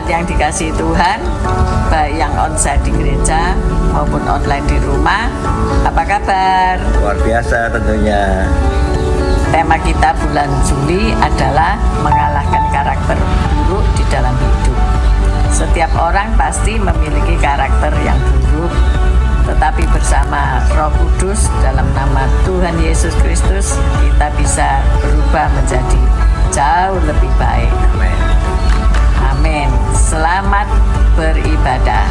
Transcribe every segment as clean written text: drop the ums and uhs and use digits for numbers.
Jemaat yang dikasihi Tuhan, baik yang onsite di gereja maupun online di rumah, apa kabar? Luar biasa tentunya. Tema kita bulan Juli adalah mengalahkan karakter buruk di dalam hidup. Setiap orang pasti memiliki karakter yang buruk, tetapi bersama Roh Kudus dalam nama Tuhan Yesus Kristus kita bisa berubah menjadi jauh lebih baik. Amin. Amin. Selamat beribadah.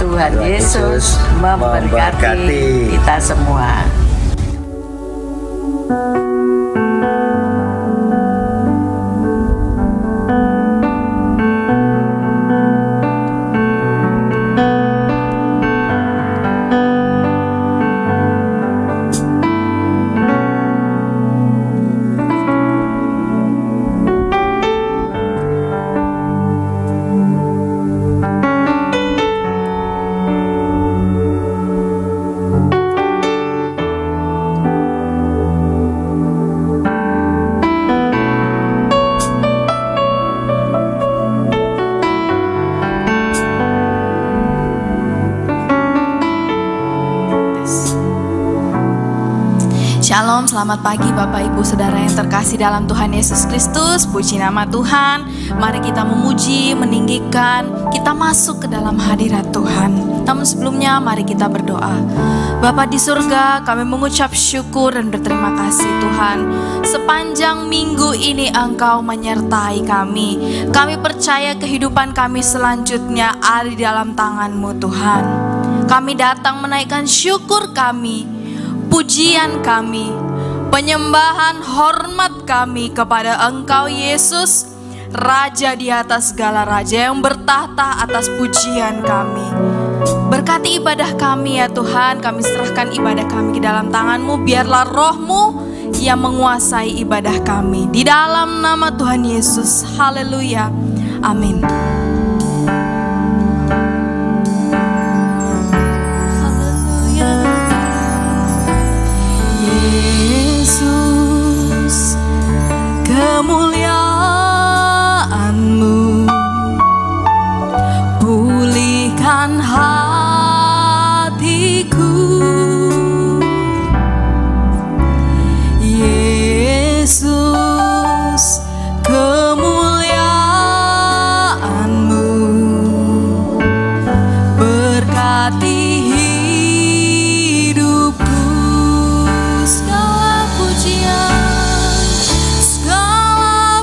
Tuhan Yesus memberkati kita semua. Shalom, selamat pagi Bapak Ibu Saudara yang terkasih dalam Tuhan Yesus Kristus. Puji nama Tuhan. Mari kita memuji, meninggikan, kita masuk ke dalam hadirat Tuhan. Namun sebelumnya mari kita berdoa. Bapa di surga, kami mengucap syukur dan berterima kasih Tuhan. Sepanjang minggu ini Engkau menyertai kami. Kami percaya kehidupan kami selanjutnya ada di dalam tangan-Mu Tuhan. Kami datang menaikkan syukur kami, pujian kami, penyembahan hormat kami kepada Engkau Yesus, Raja di atas segala raja yang bertahta atas pujian kami. Berkati ibadah kami ya Tuhan, kami serahkan ibadah kami ke dalam tangan-Mu. Biarlah Roh-Mu yang menguasai ibadah kami. Di dalam nama Tuhan Yesus, haleluya, amin. Yesus, kemuliaan-Mu pulihkan hatiku. Yesus, kemuliaan-Mu berkati hidupku. Segala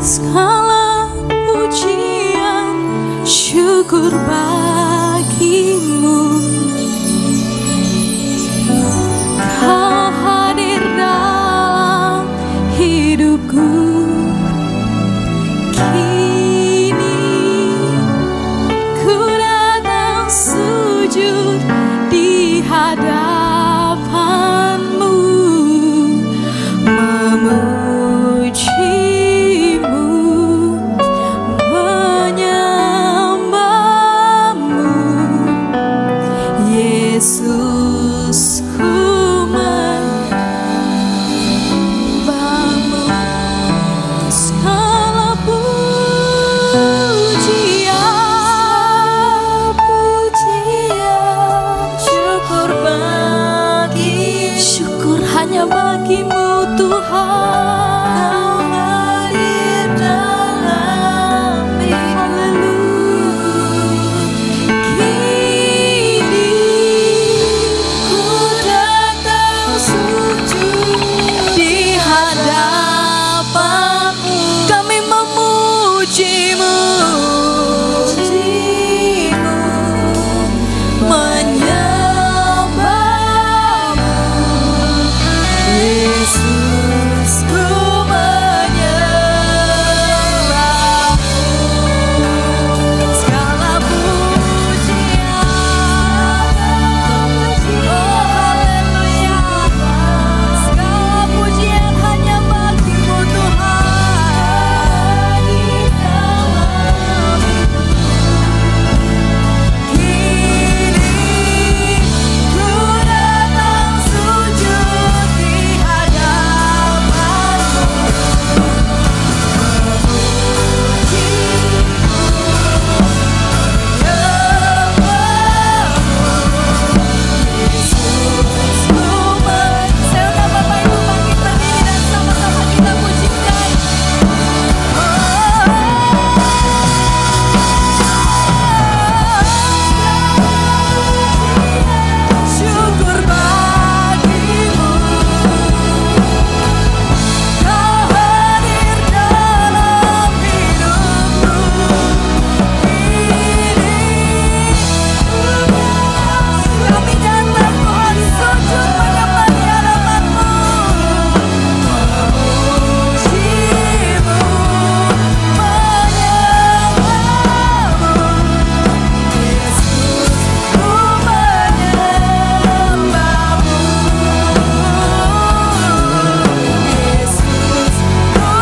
segala pujian syukur bagimu. Kau hadir dalam hidupku. Kini ku datang sujud di hadapanmu, memujimu, menyembahmu, Yesus, ku menyembahmu. Segala pujian, syukur syukur hanya bagimu Tuhan. Kau hadir dalam haleluya. Kini ku datang sujud di hadapanmu, kami memujimu, menyembahmu, Yesus, ku menyembahmu. Segala pujian, oh haleluya, segala pujian hanya bagimu Tuhan. Di dalam kini ku datang sujud di hadapanmu, Saya Bapak Ibu bangkit berdiri dan sama-sama kita pujikan. Syukur bagimu, kau hadir dalam hidupku. Kami datang Tuhan sujud menyembah di hadapanmu, memujimu, menyembahmu, Yesus, ku menyembahmu, Yesus, ku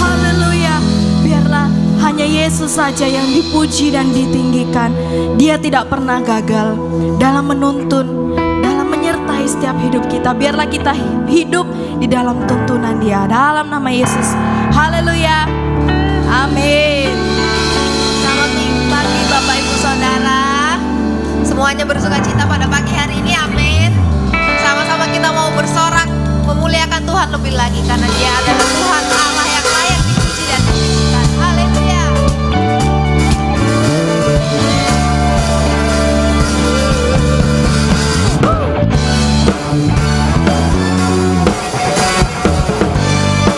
Haleluya. Biarlah hanya Yesus saja yang dipuji dan ditinggikan. Dia tidak pernah gagal dalam menuntun, dalam menyertai setiap hidup kita. Biarlah kita hidup di dalam tuntunan Dia, dalam nama Yesus. Haleluya. Amin. Selamat pagi Bapak Ibu Saudara. Semuanya bersuka cita pada pagi hari ini, amin. Sama-sama kita mau bersorak memuliakan Tuhan lebih lagi, karena Dia adalah Tuhan Allah yang layak dipuji dan ditinggikan. Haleluya.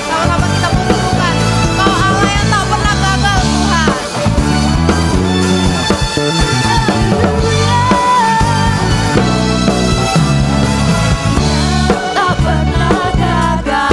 Sama-sama kita mengukuhkan Kau Allah yang tak pernah gagal, Tuhan. Tak pernah gagal.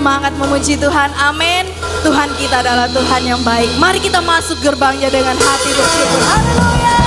bersemangat memuji Tuhan. Amin. Tuhan kita adalah Tuhan yang baik. Mari kita masuk gerbangnya dengan hati bersyukur. Haleluya.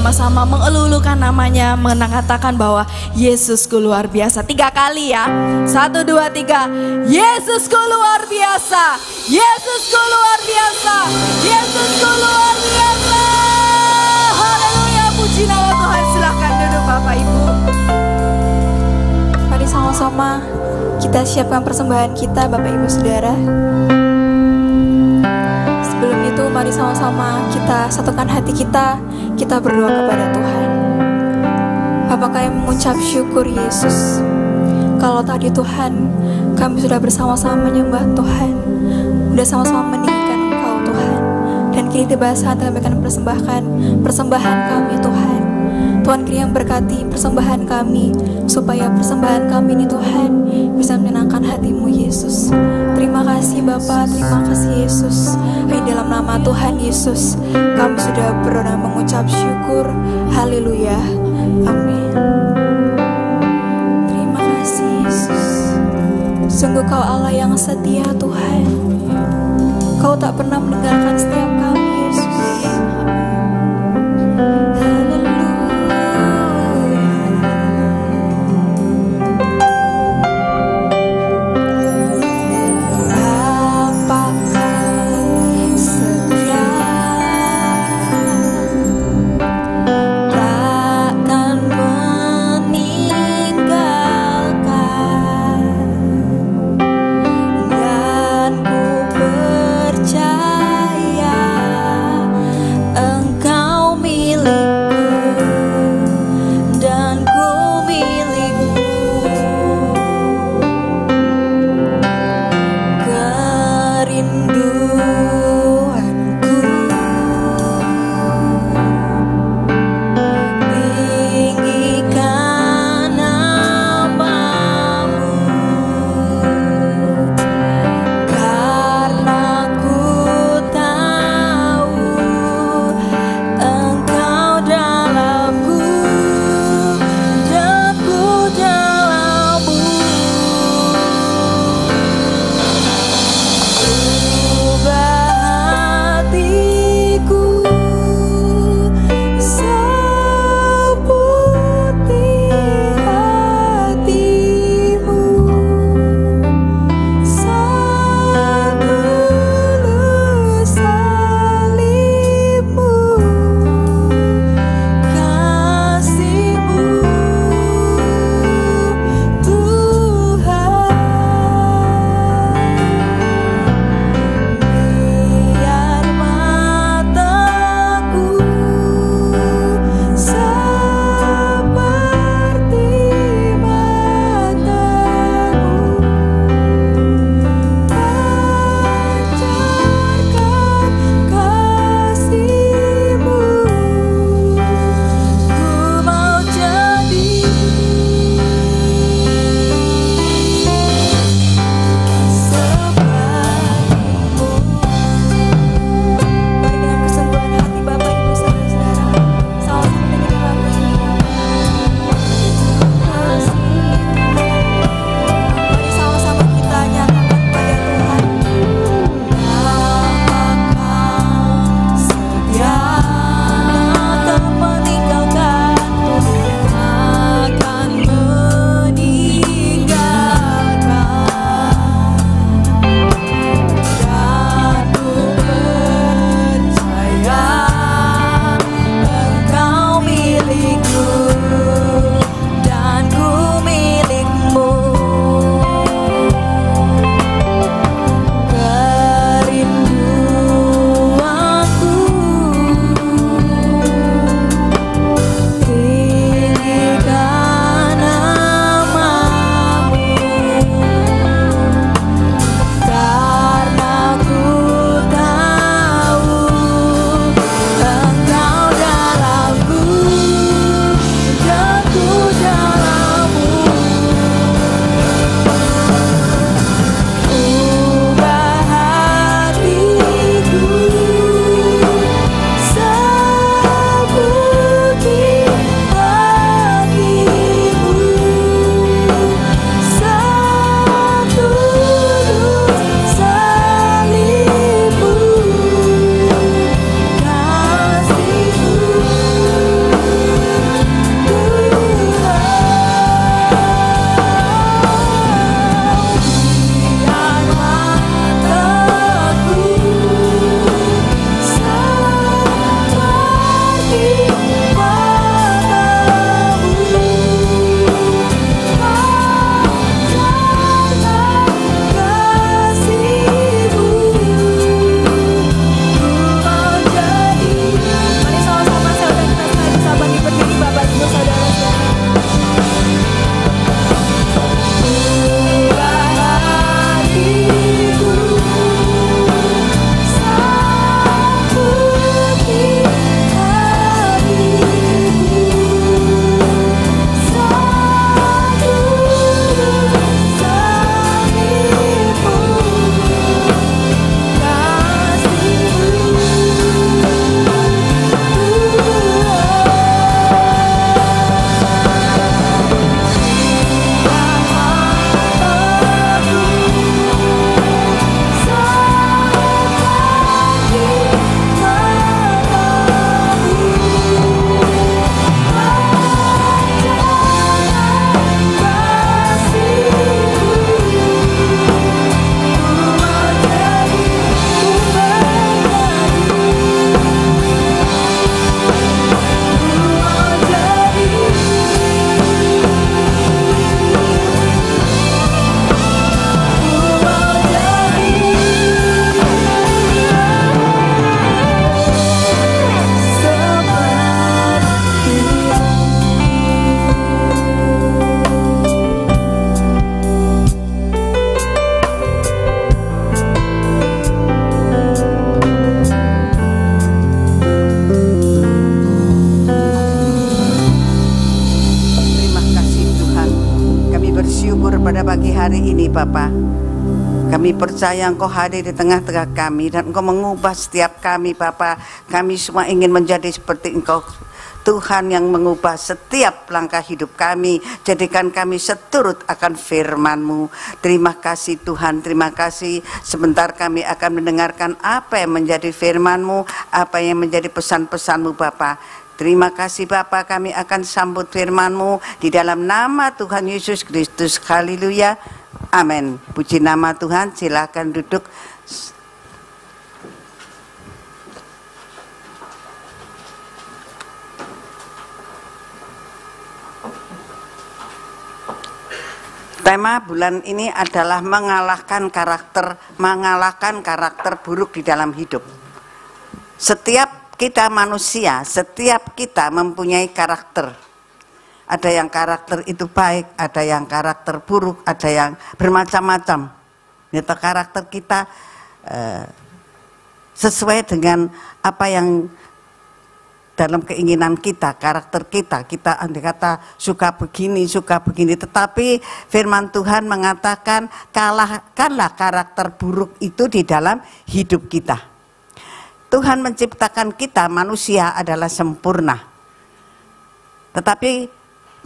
sama-sama mengelulukan namanya, mengatakan bahwa Yesusku luar biasa. 3 kali ya. 1, 2, 3. Yesusku luar biasa. Yesusku luar biasa. Yesusku luar biasa. Haleluya, puji nama Tuhan. Silahkan duduk Bapak Ibu. Mari sama-sama kita siapkan persembahan kita Bapak Ibu Saudara. Sebelum itu mari sama-sama kita satukan hati kita berdoa kepada Tuhan. Bapa, kami mengucap syukur Yesus, kalau tadi Tuhan kami sudah bersama-sama menyembah Tuhan, sudah sama-sama meninggikan Engkau Tuhan, dan kini tiba saat kami akan persembahkan persembahan kami Tuhan. Tuhan kini yang berkati persembahan kami, supaya persembahan kami ini Tuhan bisa menyenangkan hati-Mu Yesus. Terima kasih Bapa, terima kasih Yesus. Hanya dalam nama Tuhan Yesus kami sudah berdoa mengucap syukur. Haleluya, amin. Terima kasih Yesus. Sungguh Kau Allah yang setia Tuhan. Kau tak pernah meninggalkan setiap kami Yesus. Percaya bersyukur pada pagi hari ini Bapa. Kami percaya Engkau hadir di tengah-tengah kami dan Engkau mengubah setiap kami Bapa. Kami semua ingin menjadi seperti Engkau Tuhan yang mengubah setiap langkah hidup kami. Jadikan kami seturut akan firman-Mu. Terima kasih Tuhan, terima kasih. Sebentar kami akan mendengarkan apa yang menjadi firman-Mu, apa yang menjadi pesan-pesan-Mu Bapa. Terima kasih Bapa, kami akan sambut firman-Mu di dalam nama Tuhan Yesus Kristus. Haleluya. Amin. Puji nama Tuhan. Silakan duduk. Tema bulan ini adalah mengalahkan karakter buruk di dalam hidup. Setiap kita manusia, setiap kita mempunyai karakter. Ada yang karakter itu baik, ada yang karakter buruk, ada yang bermacam-macam. Itu karakter kita sesuai dengan apa yang dalam keinginan kita, karakter kita andai kata suka begini, tetapi firman Tuhan mengatakan kalahkanlah karakter buruk itu di dalam hidup kita. Tuhan menciptakan kita, manusia adalah sempurna. Tetapi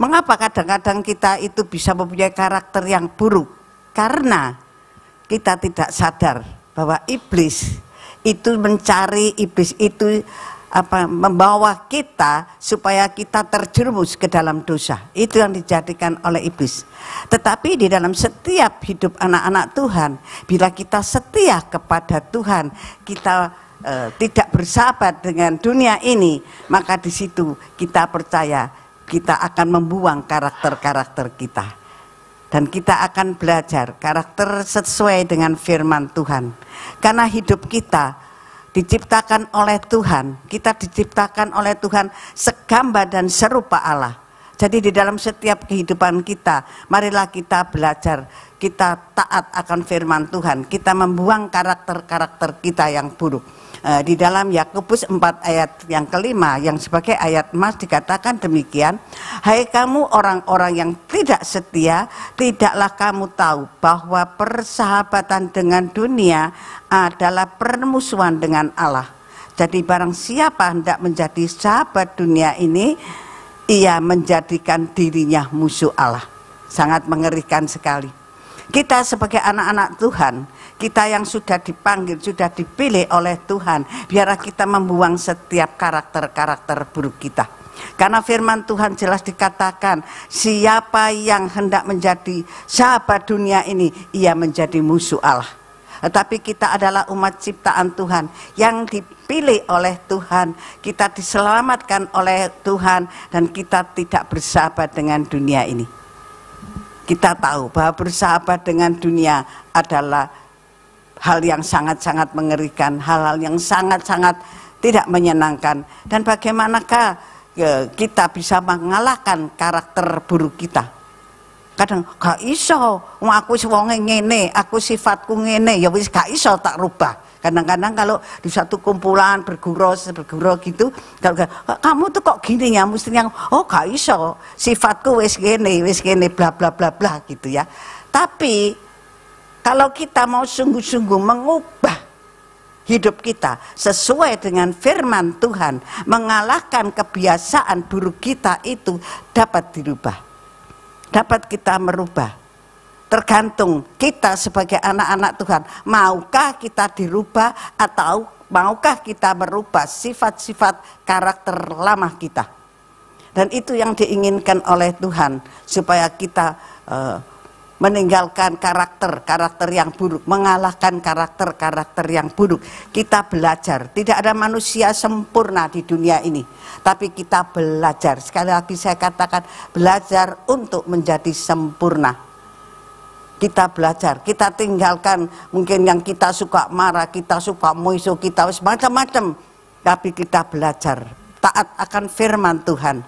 mengapa kadang-kadang kita itu bisa mempunyai karakter yang buruk? Karena kita tidak sadar bahwa iblis itu membawa kita supaya kita terjerumus ke dalam dosa. Itu yang dijadikan oleh iblis. Tetapi di dalam setiap hidup anak-anak Tuhan, bila kita setia kepada Tuhan, kita tidak bersahabat dengan dunia ini, maka di situ kita percaya kita akan membuang karakter-karakter kita. Dan kita akan belajar karakter sesuai dengan firman Tuhan. Karena hidup kita diciptakan oleh Tuhan, kita diciptakan oleh Tuhan segambar dan serupa Allah. Jadi di dalam setiap kehidupan kita, marilah kita belajar, kita taat akan firman Tuhan, kita membuang karakter-karakter kita yang buruk. Di dalam Yakobus 4 ayat yang kelima, yang sebagai ayat emas dikatakan demikian, hai kamu orang-orang yang tidak setia, tidaklah kamu tahu bahwa persahabatan dengan dunia adalah permusuhan dengan Allah. Jadi barang siapa hendak menjadi sahabat dunia ini, ia menjadikan dirinya musuh Allah. Sangat mengerikan sekali. Kita sebagai anak-anak Tuhan, kita yang sudah dipanggil, sudah dipilih oleh Tuhan, biarlah kita membuang setiap karakter-karakter buruk kita. Karena firman Tuhan jelas dikatakan, siapa yang hendak menjadi sahabat dunia ini, ia menjadi musuh Allah. Tetapi kita adalah umat ciptaan Tuhan yang dipilih oleh Tuhan, kita diselamatkan oleh Tuhan, dan kita tidak bersahabat dengan dunia ini. Kita tahu bahwa bersahabat dengan dunia adalah hal yang sangat-sangat mengerikan, hal-hal yang sangat-sangat tidak menyenangkan. Dan bagaimanakah kita bisa mengalahkan karakter buruk kita? Kadang gak iso, aku wonge ngene, aku sifatku ngene, ya wis gak iso tak rubah. Kadang-kadang kalau di satu kumpulan bergurau gitu, kamu tuh kok gini ya, mestinya gak iso, sifatku wis gini, bla bla bla bla gitu ya. Tapi kalau kita mau sungguh-sungguh mengubah hidup kita sesuai dengan firman Tuhan, mengalahkan kebiasaan buruk kita itu dapat dirubah, dapat kita merubah. Tergantung kita sebagai anak-anak Tuhan, maukah kita dirubah atau maukah kita merubah sifat-sifat karakter lama kita. Dan itu yang diinginkan oleh Tuhan, supaya kita meninggalkan karakter-karakter yang buruk, mengalahkan karakter-karakter yang buruk. Kita belajar, tidak ada manusia sempurna di dunia ini, tapi kita belajar. Sekali lagi saya katakan, belajar untuk menjadi sempurna. Kita belajar, kita tinggalkan mungkin yang kita suka marah, kita suka musuh, kita macam-macam, tapi kita belajar taat akan firman Tuhan.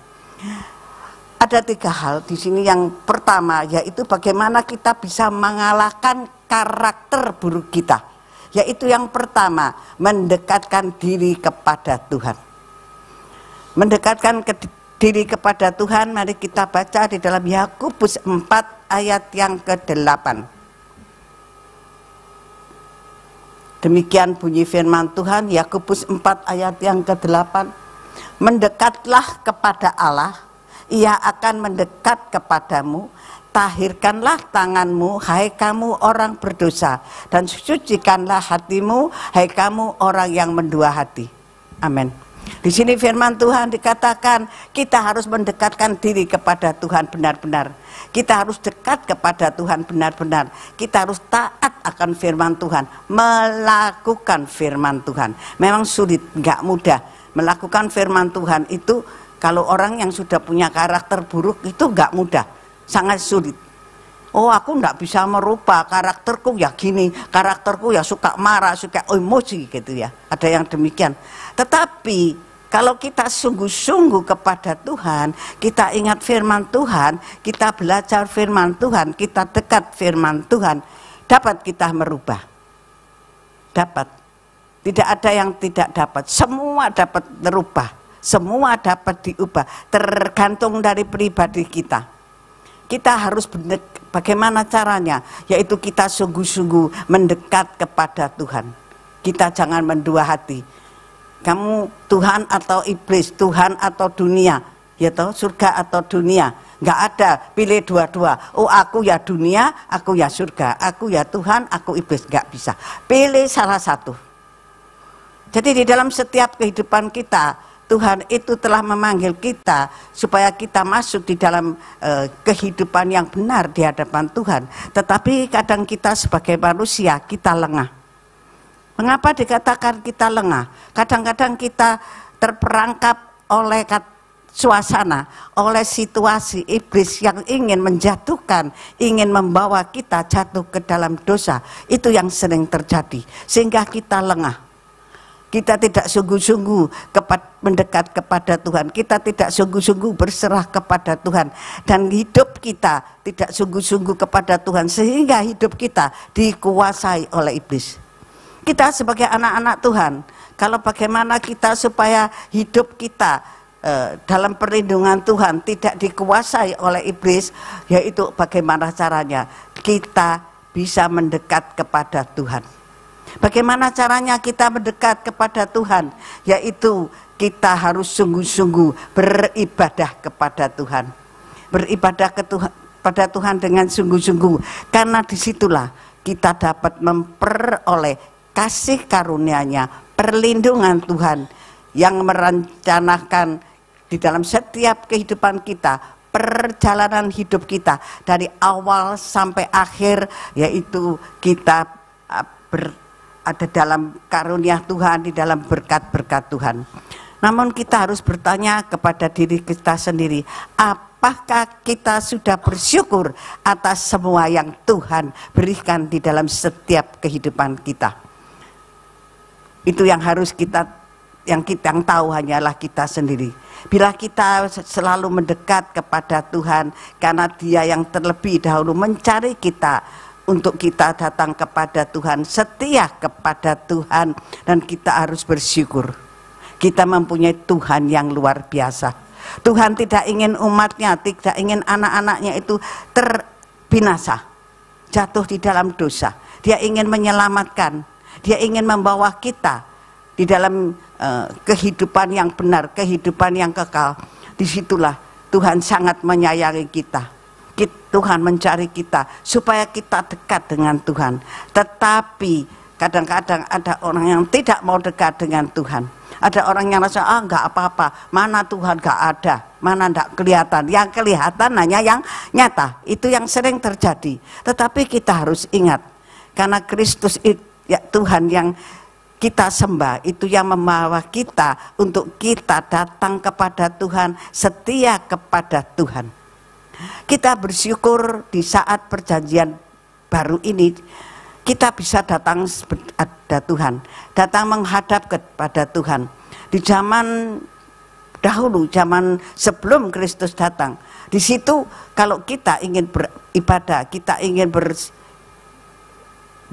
Ada 3 hal di sini. Yang pertama yaitu bagaimana kita bisa mengalahkan karakter buruk kita. Yaitu yang pertama, mendekatkan diri kepada Tuhan. Mendekatkan diri kepada Tuhan, mari kita baca di dalam Yakobus 4 ayat yang ke-8. Demikian bunyi firman Tuhan, Yakobus 4 ayat yang ke-8. Mendekatlah kepada Allah, Ia akan mendekat kepadamu. Tahirkanlah tanganmu, hai kamu orang berdosa, dan sucikanlah hatimu, hai kamu orang yang mendua hati. Amin. Di sini firman Tuhan dikatakan kita harus mendekatkan diri kepada Tuhan benar-benar. Kita harus dekat kepada Tuhan benar-benar. Kita harus taat akan firman Tuhan, melakukan firman Tuhan. Memang sulit, nggak mudah melakukan firman Tuhan itu. Kalau orang yang sudah punya karakter buruk itu nggak mudah, sangat sulit. Oh, aku nggak bisa merubah karakterku ya gini, karakterku ya suka marah, suka emosi gitu ya. Ada yang demikian. Tetapi kalau kita sungguh-sungguh kepada Tuhan, kita ingat firman Tuhan, kita belajar firman Tuhan, kita dekat firman Tuhan, dapat kita merubah. Dapat. Tidak ada yang tidak dapat. Semua dapat merubah. Semua dapat diubah. Tergantung dari pribadi kita. Kita harus bagaimana caranya? Yaitu kita sungguh-sungguh mendekat kepada Tuhan. Kita jangan mendua hati. Kamu Tuhan atau iblis, Tuhan atau dunia, ya toh, surga atau dunia. Nggak ada pilih dua-dua. Oh, aku ya dunia, aku ya surga, aku ya Tuhan, aku iblis. Nggak bisa. Pilih salah satu. Jadi di dalam setiap kehidupan kita, Tuhan itu telah memanggil kita supaya kita masuk di dalam kehidupan yang benar di hadapan Tuhan. Tetapi kadang kita sebagai manusia, kita lengah. Mengapa dikatakan kita lengah? Kadang-kadang kita terperangkap oleh suasana, oleh situasi iblis yang ingin menjatuhkan, ingin membawa kita jatuh ke dalam dosa. Itu yang sering terjadi, sehingga kita lengah. Kita tidak sungguh-sungguh mendekat kepada Tuhan. Kita tidak sungguh-sungguh berserah kepada Tuhan. Dan hidup kita tidak sungguh-sungguh kepada Tuhan, sehingga hidup kita dikuasai oleh iblis. Kita sebagai anak-anak Tuhan, kalau bagaimana kita supaya hidup kita dalam perlindungan Tuhan tidak dikuasai oleh iblis, yaitu bagaimana caranya kita bisa mendekat kepada Tuhan. Bagaimana caranya kita mendekat kepada Tuhan? Yaitu kita harus sungguh-sungguh beribadah kepada Tuhan. Beribadah kepada Tuhan dengan sungguh-sungguh. Karena disitulah kita dapat memperoleh kasih karunia-Nya, perlindungan Tuhan yang merencanakan di dalam setiap kehidupan kita, perjalanan hidup kita dari awal sampai akhir, yaitu kita ada dalam karunia Tuhan, di dalam berkat-berkat Tuhan. Namun kita harus bertanya kepada diri kita sendiri, apakah kita sudah bersyukur atas semua yang Tuhan berikan di dalam setiap kehidupan kita? Itu yang harus yang tahu hanyalah kita sendiri. Bila kita selalu mendekat kepada Tuhan, karena Dia yang terlebih dahulu mencari kita, untuk kita datang kepada Tuhan, setia kepada Tuhan, dan kita harus bersyukur. Kita mempunyai Tuhan yang luar biasa. Tuhan tidak ingin umatnya, tidak ingin anak-anaknya itu terbinasa, jatuh di dalam dosa. Dia ingin menyelamatkan, Dia ingin membawa kita di dalam kehidupan yang benar, kehidupan yang kekal. Disitulah Tuhan sangat menyayangi kita. Tuhan mencari kita supaya kita dekat dengan Tuhan. Tetapi kadang-kadang ada orang yang tidak mau dekat dengan Tuhan. Ada orang yang rasa, enggak apa-apa, mana Tuhan enggak ada, mana enggak kelihatan. Yang kelihatan hanya yang nyata. Itu yang sering terjadi. Tetapi kita harus ingat, karena Kristus itu, ya, Tuhan yang kita sembah, itu yang membawa kita untuk kita datang kepada Tuhan, setia kepada Tuhan. Kita bersyukur di saat perjanjian baru ini kita bisa datang kepada Tuhan, datang menghadap kepada Tuhan. Di zaman dahulu, zaman sebelum Kristus datang, di situ kalau kita ingin beribadah, kita ingin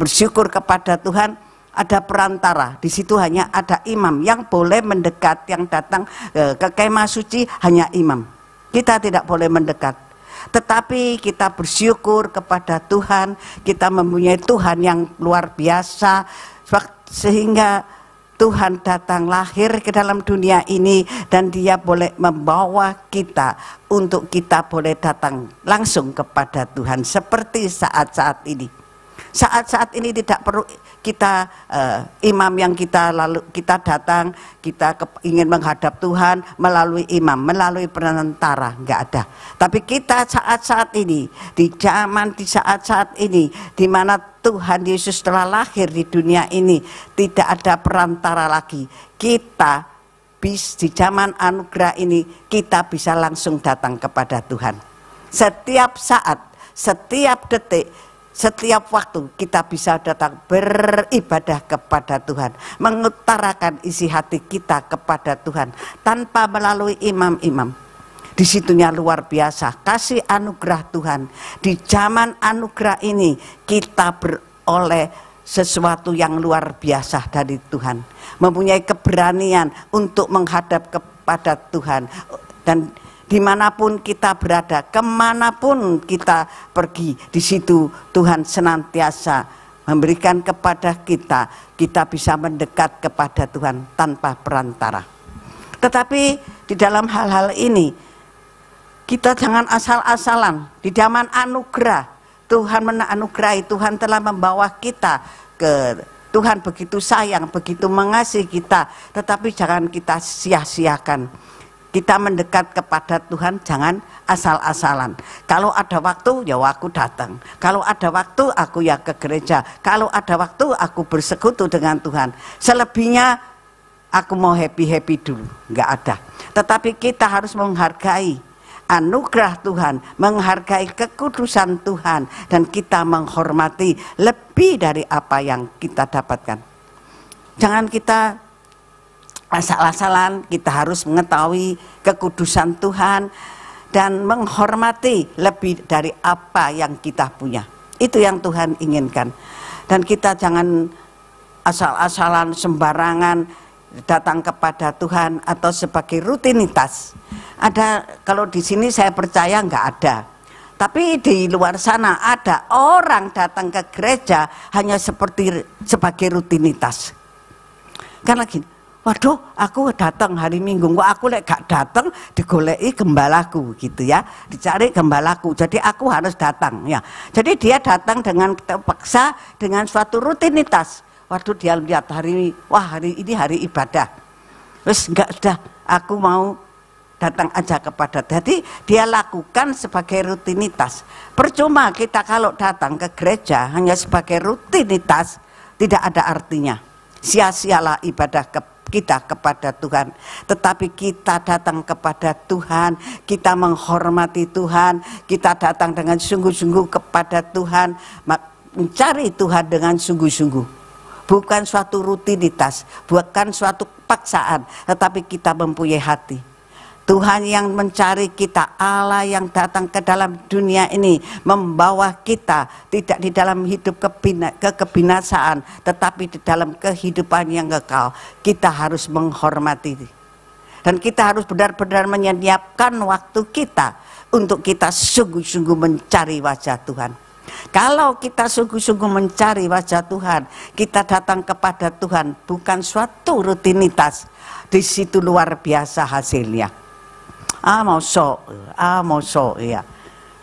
bersyukur kepada Tuhan, ada perantara. Di situ hanya ada imam yang boleh mendekat, yang datang ke kemah suci hanya imam. Kita tidak boleh mendekat. Tetapi kita bersyukur kepada Tuhan, kita mempunyai Tuhan yang luar biasa, sehingga Tuhan datang lahir ke dalam dunia ini dan Dia boleh membawa kita untuk kita boleh datang langsung kepada Tuhan seperti saat-saat ini. Saat-saat ini tidak perlu kita imam yang kita datang, kita ingin menghadap Tuhan melalui imam, melalui perantara, enggak ada. Tapi kita saat-saat ini, di saat-saat ini, di mana Tuhan Yesus telah lahir di dunia ini, tidak ada perantara lagi. Kita di zaman anugerah ini, kita bisa langsung datang kepada Tuhan. Setiap saat, setiap detik, setiap waktu kita bisa datang beribadah kepada Tuhan, mengutarakan isi hati kita kepada Tuhan tanpa melalui imam-imam. Disitunya luar biasa kasih anugerah Tuhan. Di zaman anugerah ini kita beroleh sesuatu yang luar biasa dari Tuhan, mempunyai keberanian untuk menghadap kepada Tuhan. Dan dimanapun kita berada, kemanapun kita pergi, di situ Tuhan senantiasa memberikan kepada kita, kita bisa mendekat kepada Tuhan tanpa perantara. Tetapi di dalam hal-hal ini, kita jangan asal-asalan. Di zaman anugerah, Tuhan menganugerahi, Tuhan telah membawa kita ke Tuhan begitu sayang, begitu mengasihi kita, tetapi jangan kita sia-siakan. Kita mendekat kepada Tuhan jangan asal-asalan. Kalau ada waktu ya aku datang. Kalau ada waktu aku ya ke gereja. Kalau ada waktu aku bersekutu dengan Tuhan. Selebihnya aku mau happy-happy dulu. Enggak ada. Tetapi kita harus menghargai anugerah Tuhan, menghargai kekudusan Tuhan, dan kita menghormati lebih dari apa yang kita dapatkan. Jangan kita asal-asalan, kita harus mengetahui kekudusan Tuhan dan menghormati lebih dari apa yang kita punya. Itu yang Tuhan inginkan. Dan kita jangan asal-asalan sembarangan datang kepada Tuhan atau sebagai rutinitas. Ada, kalau di sini saya percaya enggak ada. Tapi di luar sana ada orang datang ke gereja hanya sebagai rutinitas. Kan lagi, waduh, aku datang hari Minggu, kok aku gak datang, digoleki gembalaku gitu ya, dicari gembalaku, jadi aku harus datang ya. Jadi dia datang dengan terpaksa, dengan suatu rutinitas. Waktu dia lihat hari ini hari ibadah, terus enggak, sudah aku mau datang aja kepada. Jadi dia lakukan sebagai rutinitas. Percuma kita kalau datang ke gereja hanya sebagai rutinitas, tidak ada artinya. Sia-sialah ibadah kita kepada Tuhan. Tetapi kita datang kepada Tuhan, kita menghormati Tuhan, kita datang dengan sungguh-sungguh kepada Tuhan, mencari Tuhan dengan sungguh-sungguh. Bukan suatu rutinitas, bukan suatu paksaan, tetapi kita mempunyai hati. Tuhan yang mencari kita, Allah yang datang ke dalam dunia ini, membawa kita tidak di dalam hidup kebinasaan, tetapi di dalam kehidupan yang kekal. Kita harus menghormati. Dan kita harus benar-benar menyiapkan waktu kita untuk kita sungguh-sungguh mencari wajah Tuhan. Kalau kita sungguh-sungguh mencari wajah Tuhan, kita datang kepada Tuhan bukan suatu rutinitas. Di situ luar biasa hasilnya. Mosok ya.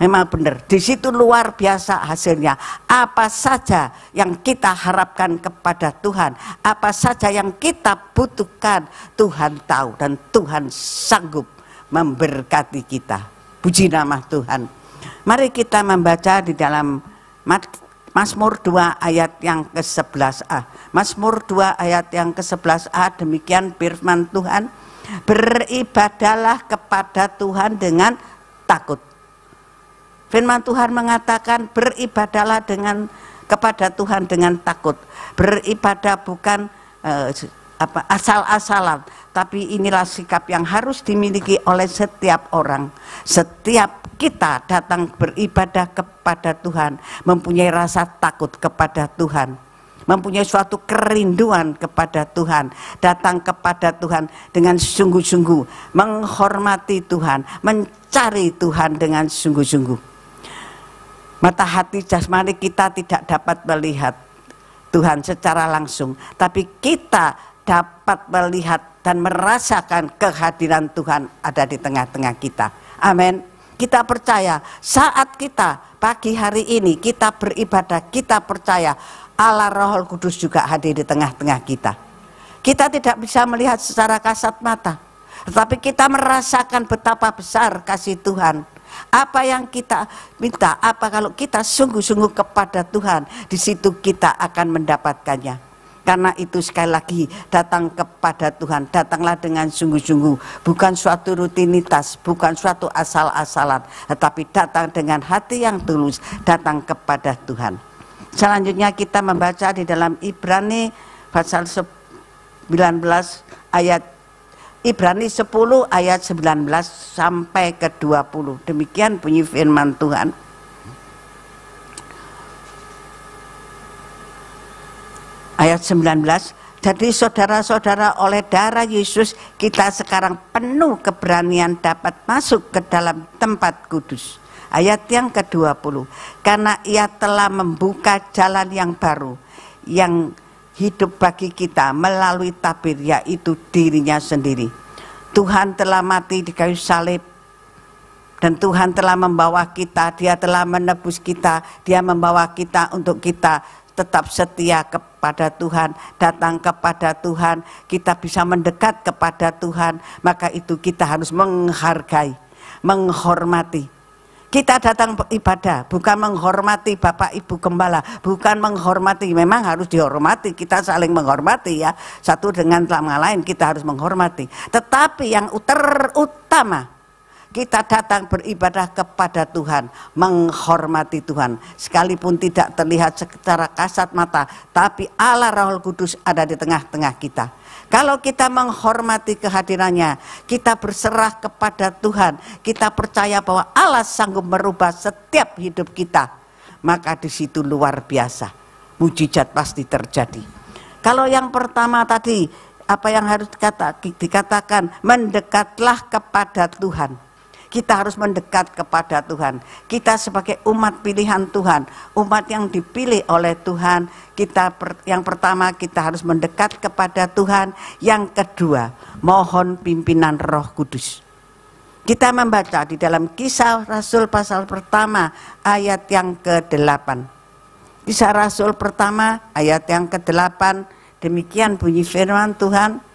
Memang benar. Di situ luar biasa hasilnya. Apa saja yang kita harapkan kepada Tuhan, apa saja yang kita butuhkan, Tuhan tahu dan Tuhan sanggup memberkati kita. Puji nama Tuhan. Mari kita membaca di dalam Mazmur 2 ayat yang ke-11a. Mazmur 2 ayat yang ke-11a, demikian firman Tuhan. Beribadahlah kepada Tuhan dengan takut. Firman Tuhan mengatakan beribadahlah kepada Tuhan dengan takut. Beribadah bukan asal-asalan, tapi inilah sikap yang harus dimiliki oleh setiap orang. Setiap kita datang beribadah kepada Tuhan, mempunyai rasa takut kepada Tuhan. mempunyai suatu kerinduan kepada Tuhan, datang kepada Tuhan dengan sungguh-sungguh, menghormati Tuhan, mencari Tuhan dengan sungguh-sungguh. Mata hati jasmani kita tidak dapat melihat Tuhan secara langsung, tapi kita dapat melihat dan merasakan kehadiran Tuhan ada di tengah-tengah kita. Amin. Kita percaya saat kita pagi hari ini kita beribadah, kita percaya Allah Roh Kudus juga hadir di tengah-tengah kita. Kita tidak bisa melihat secara kasat mata, tetapi kita merasakan betapa besar kasih Tuhan. Apa yang kita minta, apa kalau kita sungguh-sungguh kepada Tuhan, di situ kita akan mendapatkannya. Karena itu sekali lagi, datang kepada Tuhan, datanglah dengan sungguh-sungguh, bukan suatu rutinitas, bukan suatu asal-asalan, tetapi datang dengan hati yang tulus, datang kepada Tuhan. Selanjutnya kita membaca di dalam Ibrani pasal 19 ayat Ibrani 10 ayat 19 sampai ke 20. Demikian bunyi firman Tuhan. Ayat 19, jadi saudara-saudara, oleh darah Yesus kita sekarang penuh keberanian dapat masuk ke dalam tempat kudus. Ayat yang ke-20, karena ia telah membuka jalan yang baru, yang hidup bagi kita melalui tabir, yaitu dirinya sendiri. Tuhan telah mati di kayu salib, dan Tuhan telah membawa kita, Dia telah menebus kita, Dia membawa kita untuk kita tetap setia kepada Tuhan, datang kepada Tuhan, kita bisa mendekat kepada Tuhan. Maka itu kita harus menghargai, menghormati. Kita datang beribadah bukan menghormati Bapak Ibu Gembala, bukan menghormati, memang harus dihormati, kita saling menghormati ya, satu dengan sama lain kita harus menghormati. Tetapi yang terutama, kita datang beribadah kepada Tuhan, menghormati Tuhan. Sekalipun tidak terlihat secara kasat mata, tapi Allah Roh Kudus ada di tengah-tengah kita. Kalau kita menghormati kehadirannya, kita berserah kepada Tuhan, kita percaya bahwa Allah sanggup merubah setiap hidup kita, maka di situ luar biasa, mujizat pasti terjadi. Kalau yang pertama tadi, apa yang harus dikatakan, mendekatlah kepada Tuhan. Kita harus mendekat kepada Tuhan. Kita sebagai umat pilihan Tuhan, umat yang dipilih oleh Tuhan, yang pertama kita harus mendekat kepada Tuhan. Yang kedua, mohon pimpinan Roh Kudus. Kita membaca di dalam Kisah Rasul pasal pertama ayat yang ke-8. Kisah Rasul pertama ayat yang ke-8, demikian bunyi firman Tuhan.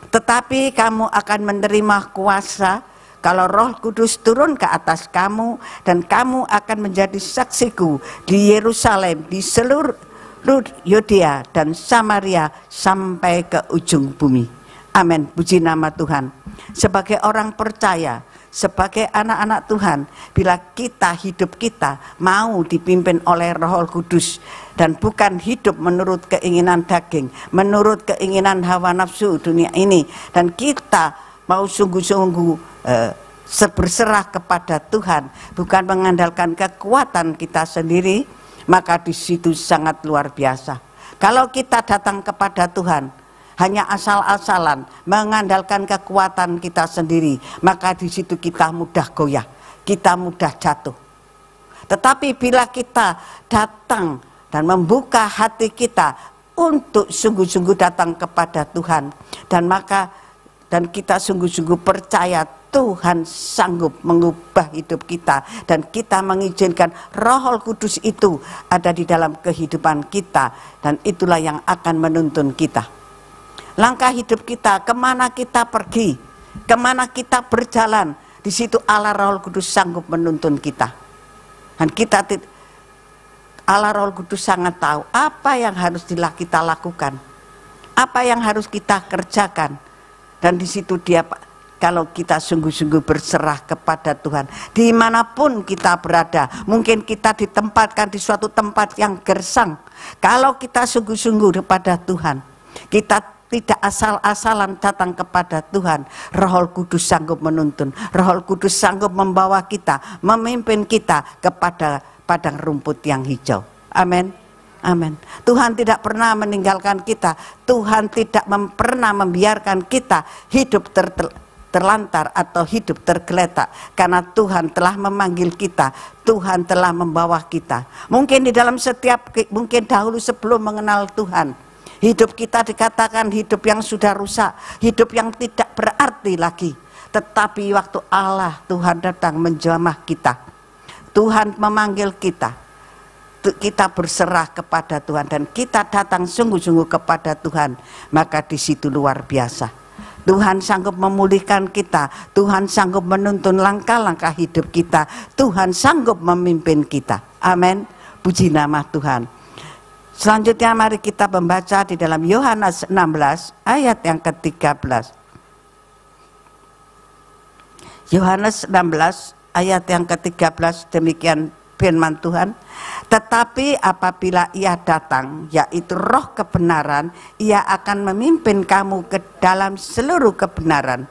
Tetapi kamu akan menerima kuasa kalau Roh Kudus turun ke atas kamu, dan kamu akan menjadi saksiku di Yerusalem, di seluruh Yudea dan Samaria sampai ke ujung bumi. Amin, puji nama Tuhan. Sebagai orang percaya, sebagai anak-anak Tuhan, bila hidup kita mau dipimpin oleh Roh Kudus dan bukan hidup menurut keinginan daging, menurut keinginan hawa nafsu dunia ini, dan kita mau sungguh-sungguh berserah kepada Tuhan, bukan mengandalkan kekuatan kita sendiri, maka di situ sangat luar biasa. Kalau kita datang kepada Tuhan hanya asal-asalan, mengandalkan kekuatan kita sendiri, maka di situ kita mudah goyah, kita mudah jatuh. Tetapi bila kita datang dan membuka hati kita untuk sungguh-sungguh datang kepada Tuhan, dan kita sungguh-sungguh percaya Tuhan sanggup mengubah hidup kita, dan kita mengizinkan Roh Kudus itu ada di dalam kehidupan kita, dan itulah yang akan menuntun kita. Langkah hidup kita, kemana kita pergi, kemana kita berjalan, di situ Allah Roh Kudus sanggup menuntun kita. Dan Allah Roh Kudus sangat tahu apa yang harus kita lakukan, apa yang harus kita kerjakan. Dan di situ Dia, kalau kita sungguh-sungguh berserah kepada Tuhan, dimanapun kita berada, mungkin kita ditempatkan di suatu tempat yang gersang, kalau kita sungguh-sungguh kepada Tuhan, kita tidak asal-asalan datang kepada Tuhan, Roh Kudus sanggup menuntun, Roh Kudus sanggup membawa kita, memimpin kita kepada padang rumput yang hijau. Amin. Amin. Tuhan tidak pernah meninggalkan kita. Tuhan tidak pernah membiarkan kita hidup terlantar atau hidup tergeletak, karena Tuhan telah memanggil kita, Tuhan telah membawa kita. Mungkin di dalam mungkin dahulu sebelum mengenal Tuhan, hidup kita dikatakan hidup yang sudah rusak, hidup yang tidak berarti lagi. Tetapi waktu Allah Tuhan datang menjamah kita, Tuhan memanggil kita berserah kepada Tuhan dan kita datang sungguh-sungguh kepada Tuhan, maka di situ luar biasa. Tuhan sanggup memulihkan kita, Tuhan sanggup menuntun langkah-langkah hidup kita, Tuhan sanggup memimpin kita. Amin. Puji nama Tuhan. Selanjutnya mari kita membaca di dalam Yohanes 16 ayat yang ke-13. Yohanes 16 ayat yang ke-13, demikian firman Tuhan. Tetapi apabila Ia datang, yaitu Roh kebenaran, Ia akan memimpin kamu ke dalam seluruh kebenaran.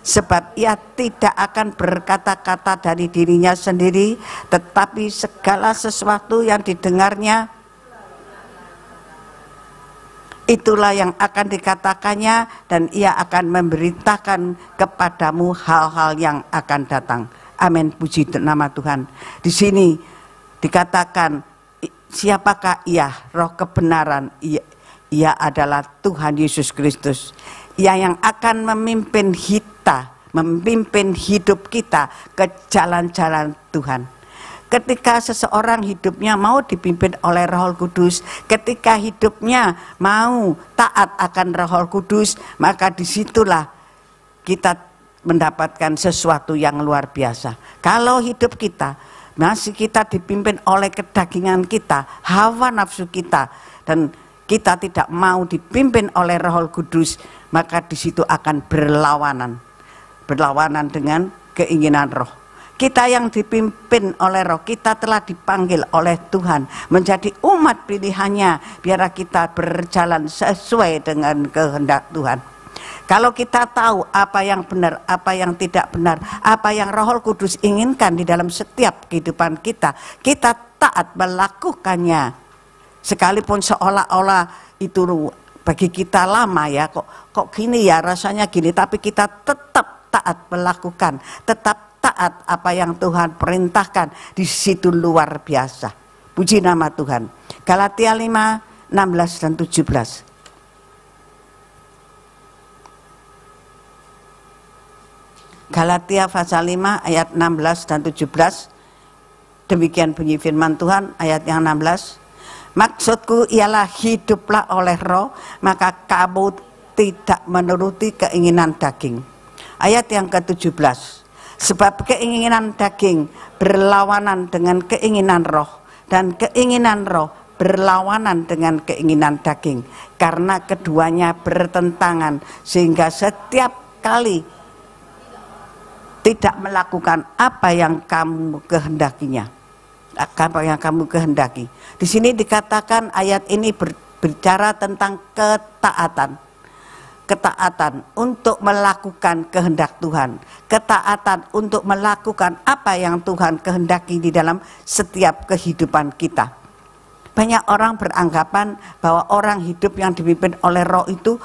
Sebab Ia tidak akan berkata-kata dari dirinya sendiri, tetapi segala sesuatu yang didengarnya, itulah yang akan dikatakannya, dan Ia akan memberitakan kepadamu hal-hal yang akan datang. Amin, puji nama Tuhan. Di sini dikatakan, siapakah Ia? Roh kebenaran. Ia adalah Tuhan Yesus Kristus. Ia yang akan memimpin kita, memimpin hidup kita ke jalan-jalan Tuhan. Ketika seseorang hidupnya mau dipimpin oleh Roh Kudus, ketika hidupnya mau taat akan Roh Kudus, maka disitulah kita mendapatkan sesuatu yang luar biasa. Kalau hidup kita masih kita dipimpin oleh kedagingan kita, hawa nafsu kita, dan kita tidak mau dipimpin oleh Roh Kudus, maka di situ akan berlawanan dengan keinginan Roh. Kita yang dipimpin oleh Roh, kita telah dipanggil oleh Tuhan menjadi umat pilihannya, biar kita berjalan sesuai dengan kehendak Tuhan. Kalau kita tahu apa yang benar, apa yang tidak benar, apa yang Roh Kudus inginkan di dalam setiap kehidupan kita, kita taat melakukannya. Sekalipun seolah-olah itu bagi kita lama ya, kok gini ya, rasanya gini, tapi kita tetap taat melakukan, tetap taat apa yang Tuhan perintahkan. Di situ luar biasa. Puji nama Tuhan. Galatia 5, 16 dan 17. Galatia pasal 5 ayat 16 dan 17. Demikian bunyi firman Tuhan ayat yang 16. Maksudku ialah hiduplah oleh Roh, maka kamu tidak menuruti keinginan daging. Ayat yang ke-17. Sebab keinginan daging berlawanan dengan keinginan Roh, dan keinginan Roh berlawanan dengan keinginan daging, karena keduanya bertentangan, sehingga setiap kali tidak melakukan apa yang kamu kehendakinya. Apa yang kamu kehendaki. Di sini dikatakan ayat ini berbicara tentang ketaatan. Ketaatan untuk melakukan kehendak Tuhan. Ketaatan untuk melakukan apa yang Tuhan kehendaki di dalam setiap kehidupan kita. Banyak orang beranggapan bahwa orang hidup yang dipimpin oleh Roh itu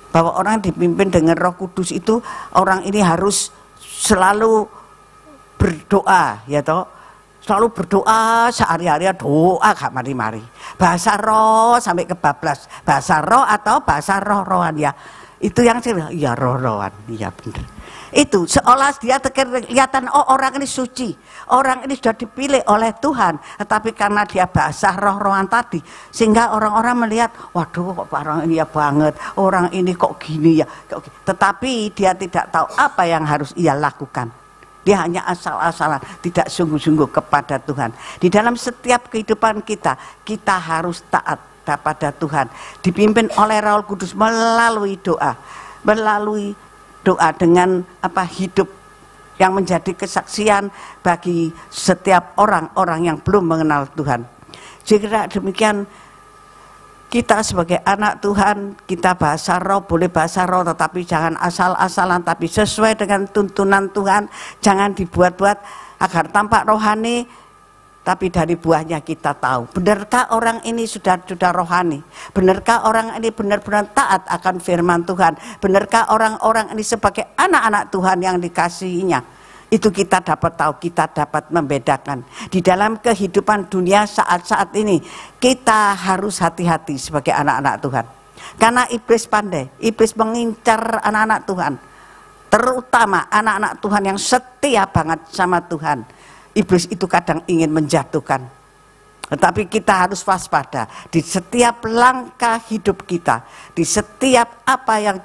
bahwa orang dipimpin dengan Roh Kudus itu orang ini harus selalu berdoa, ya toh, selalu berdoa sehari-hari, doa gak mari-mari, bahasa roh sampai kebablas, bahasa roh atau bahasa roh-rohan ya, itu yang saya ya roh-rohan, iya benar. Itu seolah dia kelihatan, oh orang ini suci, orang ini sudah dipilih oleh Tuhan, tetapi karena dia bahasa roh-rohan tadi, sehingga orang-orang melihat, waduh kok orang ini ya banget, orang ini kok gini ya, tetapi dia tidak tahu apa yang harus ia lakukan. Dia hanya asal-asalan, tidak sungguh-sungguh kepada Tuhan. Di dalam setiap kehidupan kita, kita harus taat kepada Tuhan, dipimpin oleh Roh Kudus melalui doa, dengan hidup yang menjadi kesaksian bagi setiap orang-orang yang belum mengenal Tuhan. Jika demikian, kita sebagai anak Tuhan, kita bahasa roh, boleh bahasa roh, tetapi jangan asal-asalan, tapi sesuai dengan tuntunan Tuhan. Jangan dibuat-buat agar tampak rohani, tapi dari buahnya kita tahu. Benarkah orang ini sudah rohani? Benarkah orang ini benar-benar taat akan firman Tuhan? Benarkah orang-orang ini sebagai anak-anak Tuhan yang dikasihinya? Itu kita dapat tahu, kita dapat membedakan. Di dalam kehidupan dunia saat-saat ini, kita harus hati-hati sebagai anak-anak Tuhan. Karena iblis pandai, iblis mengincar anak-anak Tuhan. Terutama anak-anak Tuhan yang setia banget sama Tuhan. Iblis itu kadang ingin menjatuhkan. Tetapi kita harus waspada di setiap langkah hidup kita, di setiap apa yang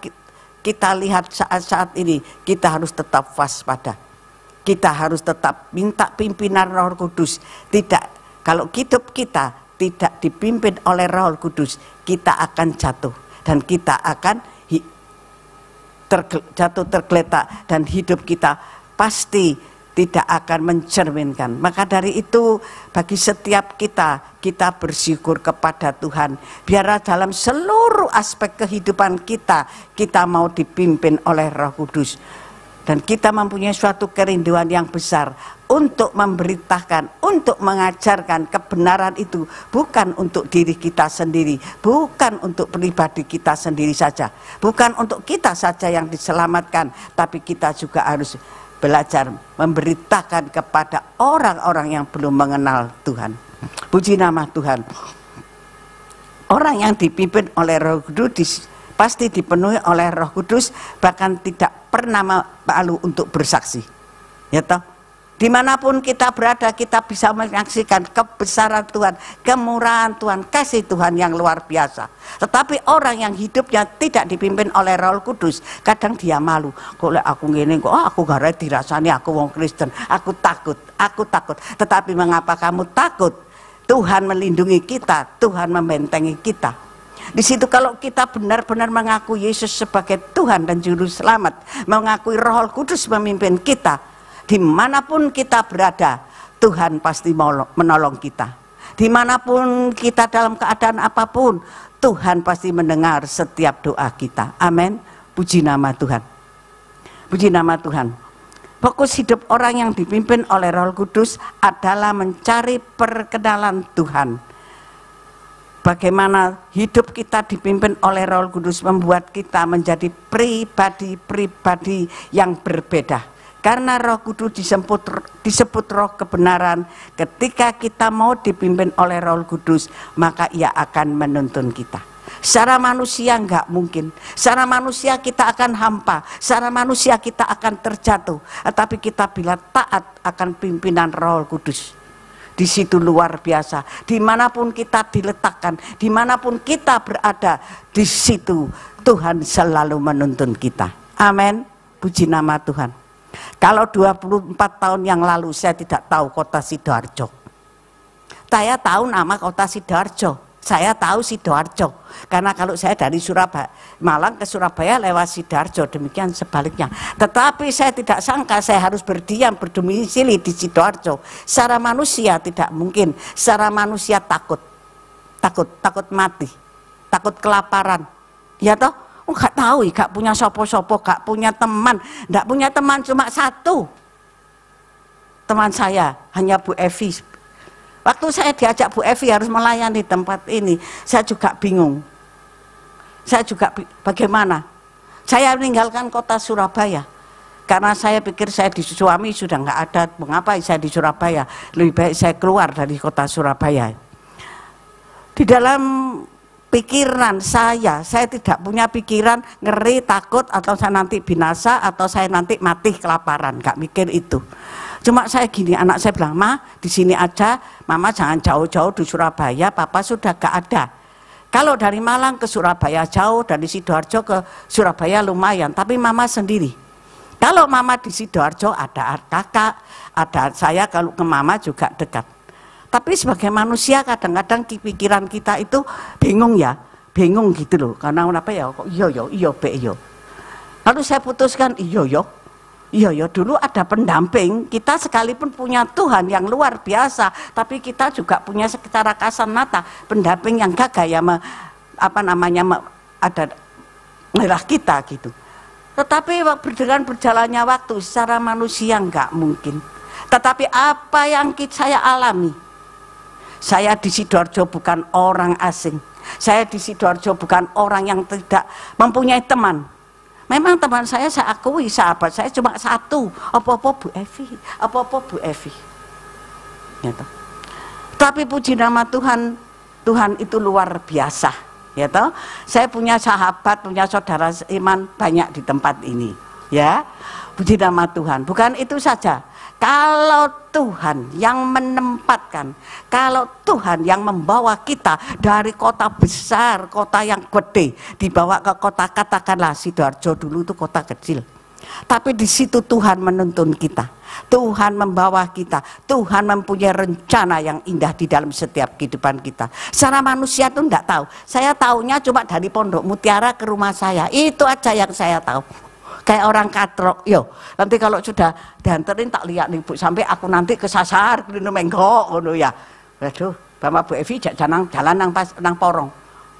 kita lihat saat-saat ini, kita harus tetap waspada. Kita harus tetap minta pimpinan Roh Kudus. Tidak, kalau hidup kita tidak dipimpin oleh Roh Kudus, kita akan jatuh dan kita akan jatuh tergeletak dan hidup kita pasti tidak akan mencerminkan. Maka dari itu bagi setiap kita bersyukur kepada Tuhan. Biar dalam seluruh aspek kehidupan kita mau dipimpin oleh Roh Kudus. Dan kita mempunyai suatu kerinduan yang besar untuk memberitakan, untuk mengajarkan kebenaran itu. Bukan untuk diri kita sendiri, bukan untuk pribadi kita sendiri saja. Bukan untuk kita saja yang diselamatkan, tapi kita juga harus belajar memberitakan kepada orang-orang yang belum mengenal Tuhan. Puji nama Tuhan. Orang yang dipimpin oleh Roh Kudus pasti dipenuhi oleh Roh Kudus, bahkan tidak pernah malu untuk bersaksi. Ya toh? Dimanapun kita berada, kita bisa menyaksikan kebesaran Tuhan, kemurahan Tuhan, kasih Tuhan yang luar biasa. Tetapi orang yang hidupnya tidak dipimpin oleh Roh Kudus, kadang dia malu. Kok aku gini, kok aku gak dirasani, aku wong Kristen, aku takut. Tetapi mengapa kamu takut? Tuhan melindungi kita, Tuhan membentengi kita. Di situ kalau kita benar-benar mengakui Yesus sebagai Tuhan dan Juru Selamat, mengakui Roh Kudus memimpin kita, dimanapun kita berada, Tuhan pasti menolong kita. Dimanapun kita dalam keadaan apapun, Tuhan pasti mendengar setiap doa kita. Amin. Puji nama Tuhan. Puji nama Tuhan. Fokus hidup orang yang dipimpin oleh Roh Kudus adalah mencari perkenalan Tuhan. Bagaimana hidup kita dipimpin oleh Roh Kudus membuat kita menjadi pribadi-pribadi yang berbeda. Karena Roh Kudus disebut Roh kebenaran. Ketika kita mau dipimpin oleh Roh Kudus, maka Ia akan menuntun kita. Secara manusia enggak mungkin. Secara manusia kita akan hampa. Secara manusia kita akan terjatuh. Tetapi kita bila taat akan pimpinan Roh Kudus, di situ luar biasa. Dimanapun kita diletakkan, dimanapun kita berada, di situ Tuhan selalu menuntun kita. Amin. Puji nama Tuhan. Kalau 24 tahun yang lalu saya tidak tahu kota Sidoarjo. Saya tahu nama kota Sidoarjo. Saya tahu Sidoarjo. Karena kalau saya dari Surabaya, Malang ke Surabaya lewat Sidoarjo, demikian sebaliknya. Tetapi saya tidak sangka saya harus berdomisili di Sidoarjo. Secara manusia tidak mungkin. Secara manusia takut mati, takut kelaparan. Ya toh? Enggak tahu, enggak punya sopo-sopo, enggak punya teman. Enggak punya teman cuma satu. Teman saya hanya Bu Evi. Waktu saya diajak Bu Evi harus melayani tempat ini, saya juga bingung. Saya juga bagaimana? Saya meninggalkan kota Surabaya. Karena saya pikir saya di suami sudah enggak ada, mengapa saya di Surabaya? Lebih baik saya keluar dari kota Surabaya. Di dalam pikiran saya tidak punya pikiran ngeri, takut, atau saya nanti binasa, atau saya nanti mati kelaparan, gak mikir itu. Cuma saya gini, anak saya bilang, Ma di sini aja, Mama jangan jauh-jauh di Surabaya, Papa sudah gak ada. Kalau dari Malang ke Surabaya jauh, dari Sidoarjo ke Surabaya lumayan, tapi Mama sendiri. Kalau Mama di Sidoarjo ada kakak, ada saya, kalau ke Mama juga dekat. Tapi sebagai manusia kadang-kadang pikiran kita itu bingung ya, bingung gitu loh. Karena kenapa ya, kok iya be. Lalu saya putuskan iya dulu ada pendamping. Kita sekalipun punya Tuhan yang luar biasa, tapi kita juga punya secara kasat mata pendamping yang gagah ya, ada merah kita gitu. Tetapi dengan berjalannya waktu secara manusia enggak mungkin. Tetapi apa yang saya alami, Saya di Sidoarjo bukan orang asing. Saya di Sidoarjo bukan orang yang tidak mempunyai teman. Memang teman saya akui, sahabat saya cuma satu. Apa-apa Bu Evi, apa-apa Bu Evi. Gitu. Tapi puji nama Tuhan, Tuhan itu luar biasa. Ya toh? Saya punya sahabat, punya saudara iman banyak di tempat ini. Ya, puji nama Tuhan. Bukan itu saja. Kalau Tuhan yang menempatkan, kalau Tuhan yang membawa kita dari kota besar, kota yang gede, dibawa ke kota, katakanlah Sidoarjo dulu itu kota kecil. Tapi di situ Tuhan menuntun kita, Tuhan membawa kita, Tuhan mempunyai rencana yang indah di dalam setiap kehidupan kita. Secara manusia tuh enggak tahu. Saya taunya cuma dari Pondok Mutiara ke rumah saya, itu aja yang saya tahu. Kayak orang katrok, yo. Nanti kalau sudah dianterin tak lihat nih Bu, sampai aku nanti kesasar di menggok, ngono ya. Waduh, Bapak Bu Evi jalan nang porong.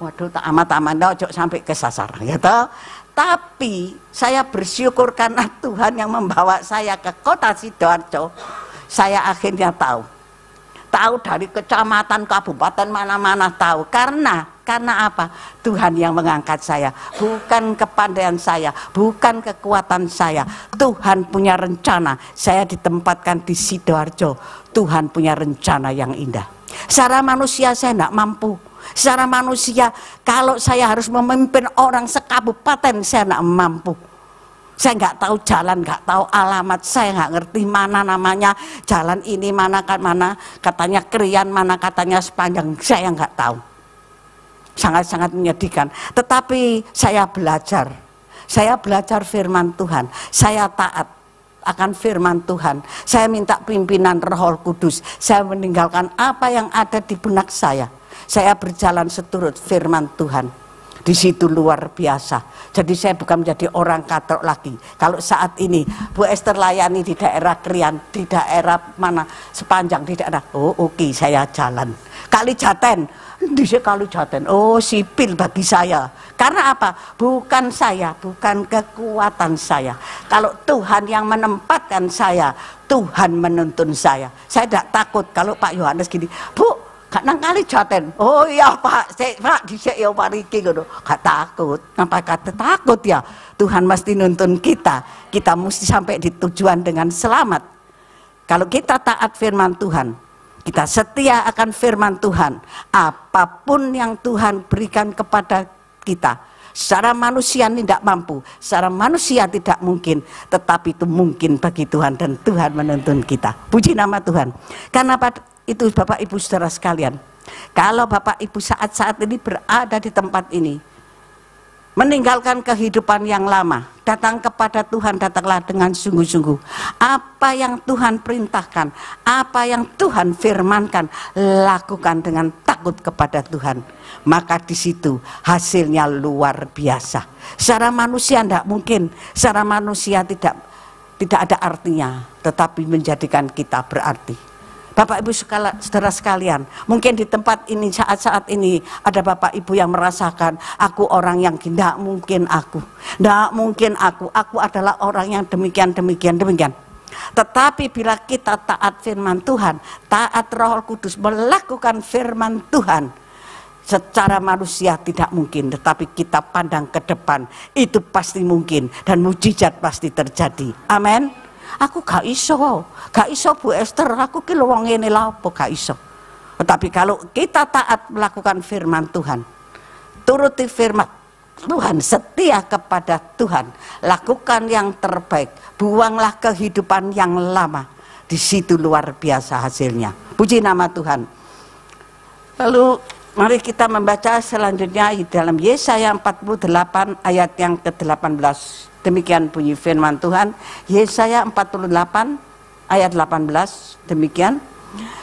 Waduh, tak amat-amat ojo sampai kesasar, ya toh. Tapi saya bersyukur karena Tuhan yang membawa saya ke kota Sidoarjo. Saya akhirnya tahu dari kecamatan, kabupaten mana-mana tahu. Karena apa? Tuhan yang mengangkat saya, bukan kepandaian saya, bukan kekuatan saya. Tuhan punya rencana. Saya ditempatkan di Sidoarjo. Tuhan punya rencana yang indah. Secara manusia saya tidak mampu. Secara manusia, kalau saya harus memimpin orang sekabupaten, saya tidak mampu. Saya nggak tahu jalan, nggak tahu alamat, saya nggak ngerti mana namanya jalan ini, mana katanya Krian, mana katanya sepanjang, saya nggak tahu. Sangat-sangat menyedihkan. Tetapi saya belajar firman Tuhan, saya taat akan firman Tuhan. Saya minta pimpinan Roh Kudus, saya meninggalkan apa yang ada di benak saya. Saya berjalan seturut firman Tuhan. Di situ luar biasa. Jadi saya bukan menjadi orang katrok lagi. Kalau saat ini Bu Esther layani di daerah Krian, di daerah mana sepanjang di daerah, oh oke, saya jalan. Kalijaten, di Kalijaten, oh sipil bagi saya. Karena apa? Bukan saya, bukan kekuatan saya. Kalau Tuhan yang menempatkan saya, Tuhan menuntun saya. Saya tidak takut kalau Pak Yohanes gini, Bu, gak nang Kalijaten. Oh iya Pak, Pak dhisik ya pariki ngono. Gak takut. Ngapa kata takut ya? Tuhan mesti nuntun kita. Kita mesti sampai di tujuan dengan selamat. Kalau kita taat firman Tuhan, kita setia akan firman Tuhan, apapun yang Tuhan berikan kepada kita, secara manusia tidak mampu, secara manusia tidak mungkin, tetapi itu mungkin bagi Tuhan dan Tuhan menuntun kita. Puji nama Tuhan. Karena itu Bapak Ibu saudara sekalian, kalau Bapak Ibu saat-saat ini berada di tempat ini, meninggalkan kehidupan yang lama, datang kepada Tuhan, datanglah dengan sungguh-sungguh. Apa yang Tuhan perintahkan, apa yang Tuhan firmankan, lakukan dengan takut kepada Tuhan. Maka di situ hasilnya luar biasa. Secara manusia tidak mungkin, secara manusia tidak ada artinya, tetapi menjadikan kita berarti. Bapak Ibu saudara sekalian, mungkin di tempat ini saat-saat ini ada Bapak Ibu yang merasakan, aku orang yang tidak mungkin aku adalah orang yang demikian. Tetapi bila kita taat firman Tuhan, taat Roh Kudus, melakukan firman Tuhan, secara manusia tidak mungkin, tetapi kita pandang ke depan, itu pasti mungkin dan mujizat pasti terjadi. Amin. Aku gak iso Bu Esther, aku ki wong ngene lha apa gak iso. Tetapi kalau kita taat melakukan firman Tuhan, turuti firman Tuhan, setia kepada Tuhan, lakukan yang terbaik, buanglah kehidupan yang lama, di situ luar biasa hasilnya. Puji nama Tuhan. Lalu mari kita membaca selanjutnya di dalam Yesaya 48 ayat yang ke-18. Demikian bunyi firman Tuhan, Yesaya 48 ayat 18, demikian.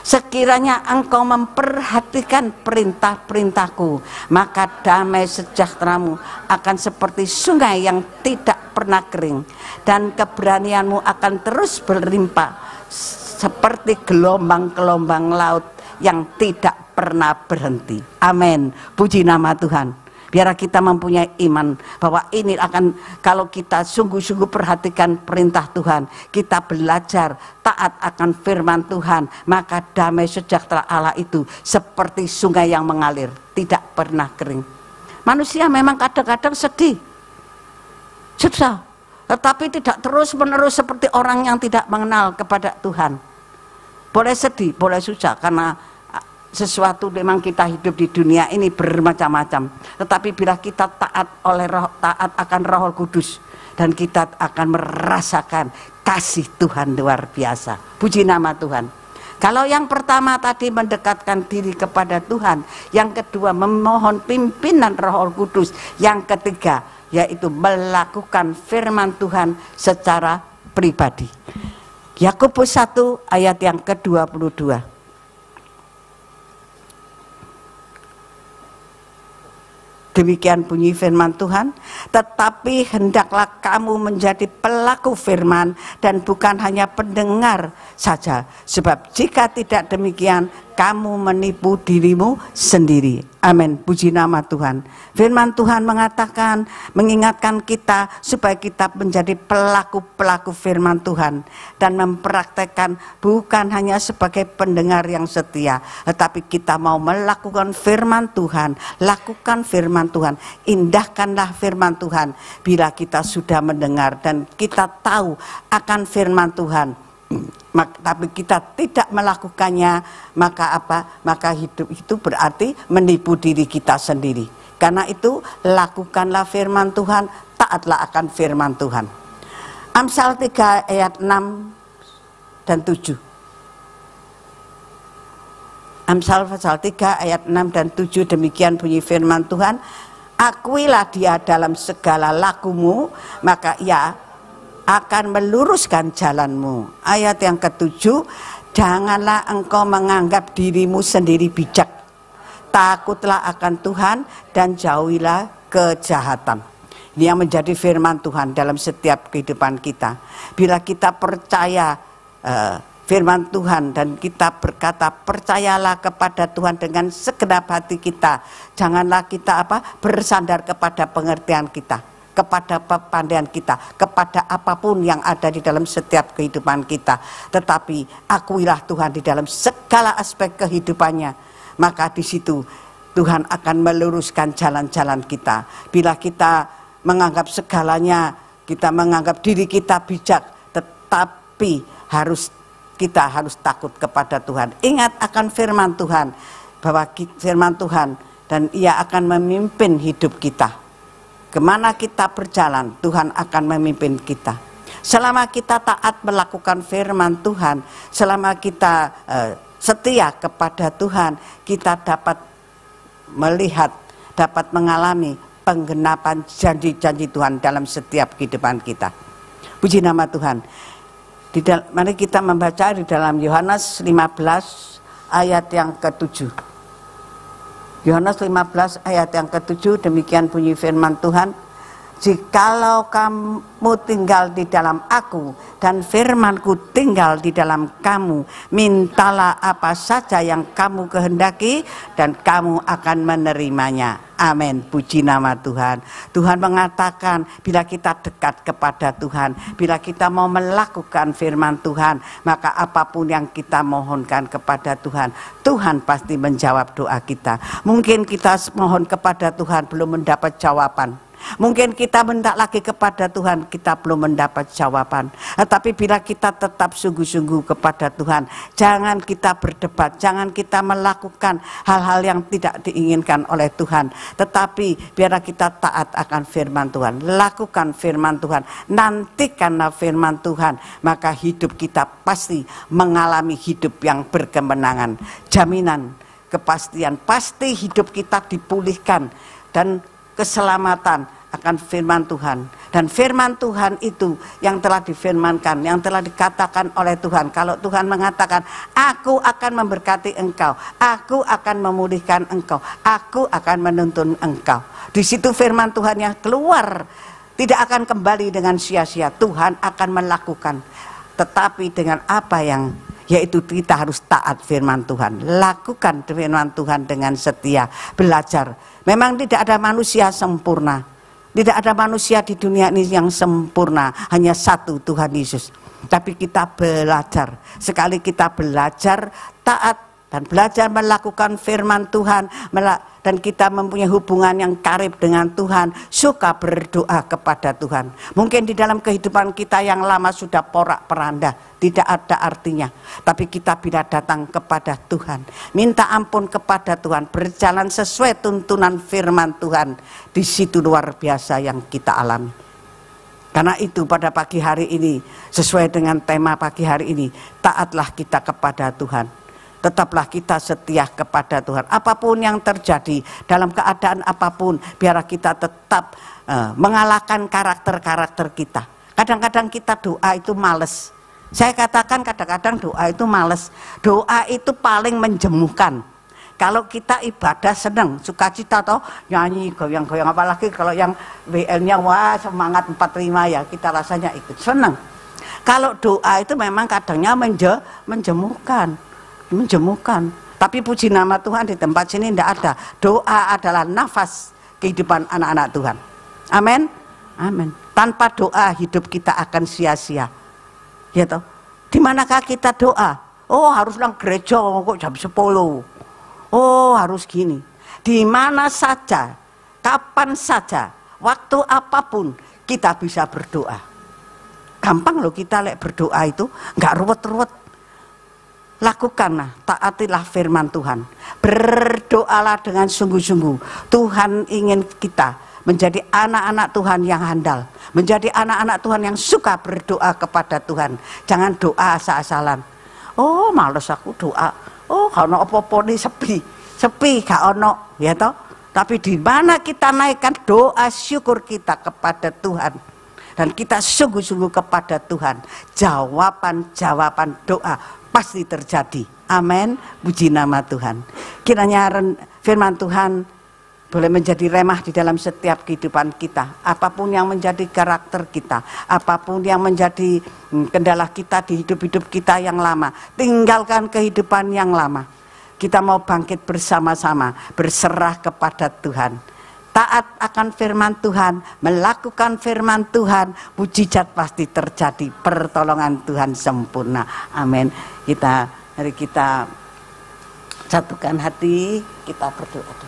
Sekiranya engkau memperhatikan perintah-perintahku, maka damai sejahteramu akan seperti sungai yang tidak pernah kering, dan keberanianmu akan terus berlimpah seperti gelombang-gelombang laut yang tidak pernah berhenti. Amin. Puji nama Tuhan. Biar kita mempunyai iman bahwa ini akan, kalau kita sungguh-sungguh perhatikan perintah Tuhan, kita belajar taat akan firman Tuhan, maka damai sejahtera Allah itu seperti sungai yang mengalir, tidak pernah kering. Manusia memang kadang-kadang sedih, susah, tetapi tidak terus-menerus seperti orang yang tidak mengenal kepada Tuhan. Boleh sedih, boleh susah, karena sesuatu memang kita hidup di dunia ini bermacam-macam. Tetapi bila kita taat akan Roh Kudus, dan kita akan merasakan kasih Tuhan luar biasa. Puji nama Tuhan. Kalau yang pertama tadi mendekatkan diri kepada Tuhan, yang kedua memohon pimpinan Roh Kudus, yang ketiga yaitu melakukan firman Tuhan secara pribadi. Yakobus 1 ayat yang ke-22. Demikian bunyi firman Tuhan, tetapi hendaklah kamu menjadi pelaku firman dan bukan hanya pendengar saja. Sebab jika tidak demikian, kamu menipu dirimu sendiri. Amin. Puji nama Tuhan. Firman Tuhan mengatakan, mengingatkan kita supaya kita menjadi pelaku-pelaku firman Tuhan dan mempraktekkan bukan hanya sebagai pendengar yang setia, tetapi kita mau melakukan firman Tuhan. Lakukan firman Tuhan, indahkanlah firman Tuhan. Bila kita sudah mendengar dan kita tahu akan firman Tuhan, tapi kita tidak melakukannya, maka apa? Maka hidup itu berarti menipu diri kita sendiri. Karena itu lakukanlah firman Tuhan, taatlah akan firman Tuhan. Amsal 3 ayat 6 dan 7. Amsal pasal 3 ayat 6 dan 7, demikian bunyi firman Tuhan, akuilah dia dalam segala lakumu, maka ia akan meluruskan jalanmu. Ayat yang ke-7, janganlah engkau menganggap dirimu sendiri bijak. Takutlah akan Tuhan dan jauhilah kejahatan. Ini yang menjadi firman Tuhan dalam setiap kehidupan kita. Bila kita percaya firman Tuhan dan kita berkata percayalah kepada Tuhan dengan segenap hati kita. Janganlah kita bersandar kepada pengertian kita, kepada kepandaian kita, kepada apapun yang ada di dalam setiap kehidupan kita. Tetapi akuilah Tuhan di dalam segala aspek kehidupannya. Maka di situ Tuhan akan meluruskan jalan-jalan kita. Bila kita menganggap segalanya, kita menganggap diri kita bijak, tetapi kita harus takut kepada Tuhan. Ingat akan firman Tuhan, bahwa firman Tuhan dan ia akan memimpin hidup kita. Kemana kita berjalan, Tuhan akan memimpin kita. Selama kita taat melakukan firman Tuhan, selama kita setia kepada Tuhan, kita dapat melihat, dapat mengalami penggenapan janji-janji Tuhan dalam setiap kehidupan kita. Puji nama Tuhan. Mari kita membaca di dalam Yohanes 15 ayat yang ke-7. Yohanes 15 ayat yang ke-7, demikian bunyi firman Tuhan, jikalau kamu tinggal di dalam aku dan firmanku tinggal di dalam kamu, mintalah apa saja yang kamu kehendaki dan kamu akan menerimanya. Amin. Puji nama Tuhan. Tuhan mengatakan bila kita dekat kepada Tuhan, bila kita mau melakukan firman Tuhan, maka apapun yang kita mohonkan kepada Tuhan, Tuhan pasti menjawab doa kita. Mungkin kita mohon kepada Tuhan belum mendapat jawaban. Mungkin kita minta lagi kepada Tuhan, kita belum mendapat jawaban. Tetapi bila kita tetap sungguh-sungguh kepada Tuhan, jangan kita berdebat, jangan kita melakukan hal-hal yang tidak diinginkan oleh Tuhan. Tetapi biarlah kita taat akan firman Tuhan, lakukan firman Tuhan, nantikanlah firman Tuhan, maka hidup kita pasti mengalami hidup yang berkemenangan. Jaminan, kepastian, pasti hidup kita dipulihkan dan keselamatan akan firman Tuhan. Dan firman Tuhan itu yang telah difirmankan, yang telah dikatakan oleh Tuhan. Kalau Tuhan mengatakan, aku akan memberkati engkau, aku akan memulihkan engkau, aku akan menuntun engkau. Di situ firman Tuhan yang keluar tidak akan kembali dengan sia-sia. Tuhan akan melakukan, tetapi dengan apa yang yaitu kita harus taat firman Tuhan. Lakukan firman Tuhan dengan setia, belajar. Memang tidak ada manusia sempurna. Tidak ada manusia di dunia ini yang sempurna, hanya satu, Tuhan Yesus. Tapi kita belajar, sekali kita belajar taat dan belajar melakukan firman Tuhan, dan kita mempunyai hubungan yang karib dengan Tuhan, suka berdoa kepada Tuhan. Mungkin di dalam kehidupan kita yang lama sudah porak-peranda, tidak ada artinya. Tapi kita bila datang kepada Tuhan, minta ampun kepada Tuhan, berjalan sesuai tuntunan firman Tuhan, di situ luar biasa yang kita alami. Karena itu pada pagi hari ini, sesuai dengan tema pagi hari ini, taatlah kita kepada Tuhan. Tetaplah kita setia kepada Tuhan. Apapun yang terjadi, dalam keadaan apapun, biar kita tetap mengalahkan karakter-karakter kita. Kadang-kadang kita doa itu males. Saya katakan kadang-kadang doa itu males. Doa itu paling menjemukan. Kalau kita ibadah senang, sukacita toh, nyanyi, goyang-goyang, apalagi kalau yang WL-nya wah semangat 45 ya, kita rasanya ikut senang. Kalau doa itu memang kadangnya menjemukan. Tapi puji nama Tuhan, di tempat sini tidak ada. Doa adalah nafas kehidupan anak-anak Tuhan. Amin. Amin. Tanpa doa hidup kita akan sia-sia. Ya toh. Di manakah kita doa? Oh, harus lang gereja kok jam 10. Oh, harus gini. Di mana saja, kapan saja, waktu apapun kita bisa berdoa. Gampang loh kita berdoa itu, nggak ruwet-ruwet. Lakukanlah, taatilah firman Tuhan. Berdoalah dengan sungguh-sungguh. Tuhan ingin kita menjadi anak-anak Tuhan yang handal. Menjadi anak-anak Tuhan yang suka berdoa kepada Tuhan. Jangan doa asal-asalan. Oh, males aku doa. Oh, kalau apa-apa ini sepi gak ono, ya toh. Tapi di mana kita naikkan doa syukur kita kepada Tuhan, dan kita sungguh-sungguh kepada Tuhan, jawaban doa pasti terjadi. Amin. Puji nama Tuhan. Kiranya firman Tuhan boleh menjadi remah di dalam setiap kehidupan kita. Apapun yang menjadi karakter kita, apapun yang menjadi kendala kita di hidup-hidup kita yang lama, tinggalkan kehidupan yang lama. Kita mau bangkit bersama-sama, berserah kepada Tuhan. Taat akan firman Tuhan, melakukan firman Tuhan, mujizat pasti terjadi, pertolongan Tuhan sempurna. Amin. Mari kita satukan hati, kita berdoa.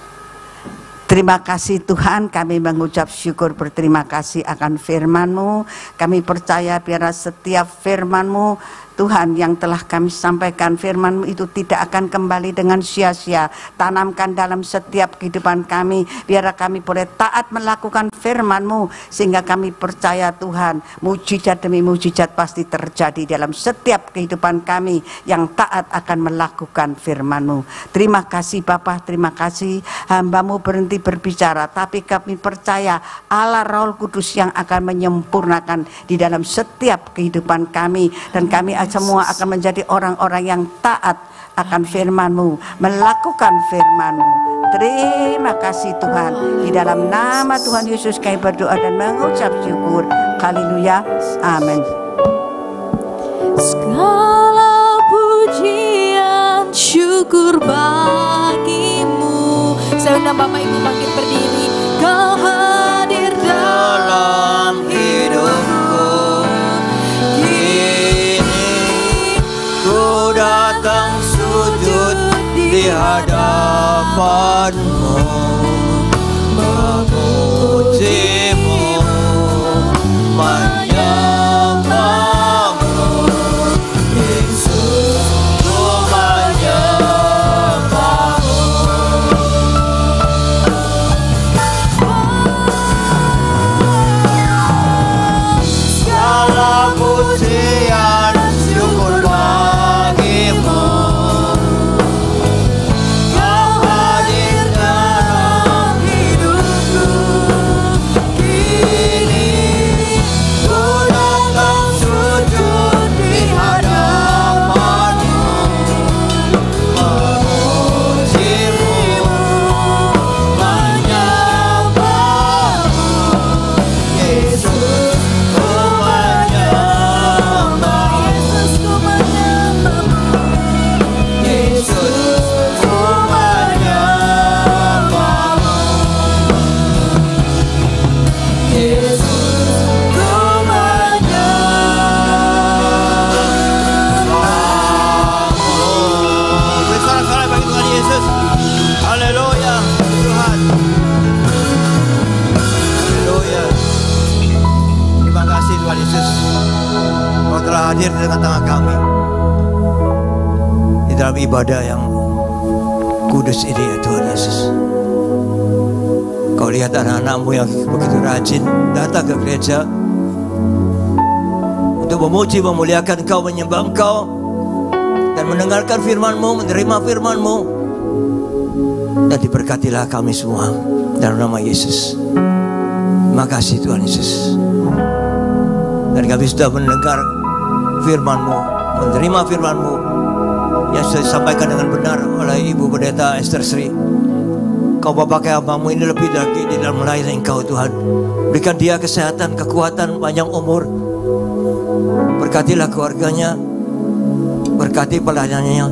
Terima kasih Tuhan, kami mengucap syukur berterima kasih akan firman-Mu. Kami percaya biar setiap firman-Mu Tuhan yang telah kami sampaikan, firman-Mu itu tidak akan kembali dengan sia-sia. Tanamkan dalam setiap kehidupan kami, biar kami boleh taat melakukan firman-Mu, sehingga kami percaya Tuhan, mujizat demi mujizat pasti terjadi dalam setiap kehidupan kami yang taat akan melakukan firman-Mu. Terima kasih Bapa, terima kasih hamba-Mu berhenti berbicara, tapi kami percaya Allah Roh Kudus yang akan menyempurnakan di dalam setiap kehidupan kami, dan kami semua akan menjadi orang-orang yang taat akan firman-Mu, melakukan firman-Mu. Terima kasih Tuhan, di dalam nama Tuhan Yesus kami berdoa dan mengucap syukur. Haleluya, amin. Segala pujian syukur bagimu. Saya undang Bapak Ibu bangkit berdiri. Kau hadir dalam hidupku. Ku datang sujud di hadapan-Mu, memuji-Mu, menyembah-Mu, Yesus, ku menyembah-Mu. Segala pujian syukur bagimu. Kau hadir dalam hidupku. di tengah-tengah kami di dalam ibadah yang kudus ini ya Tuhan Yesus. Kau lihat anak-anakmu yang begitu rajin datang ke gereja untuk memuji, memuliakan Engkau, menyembah Engkau, dan mendengarkan firman-Mu, menerima firman-Mu. Dan diberkatilah kami semua dalam nama Yesus. Terima kasih Tuhan Yesus. Dan kami sudah mendengar firman-Mu, menerima firman-Mu yang sudah disampaikan dengan benar oleh Ibu Pendeta Esther Sri. Kau pakai hamba-Mu ini lebih lagi di dalam melayani Engkau Tuhan. Berikan dia kesehatan, kekuatan, panjang umur. Berkatilah keluarganya, berkati pelayanannya.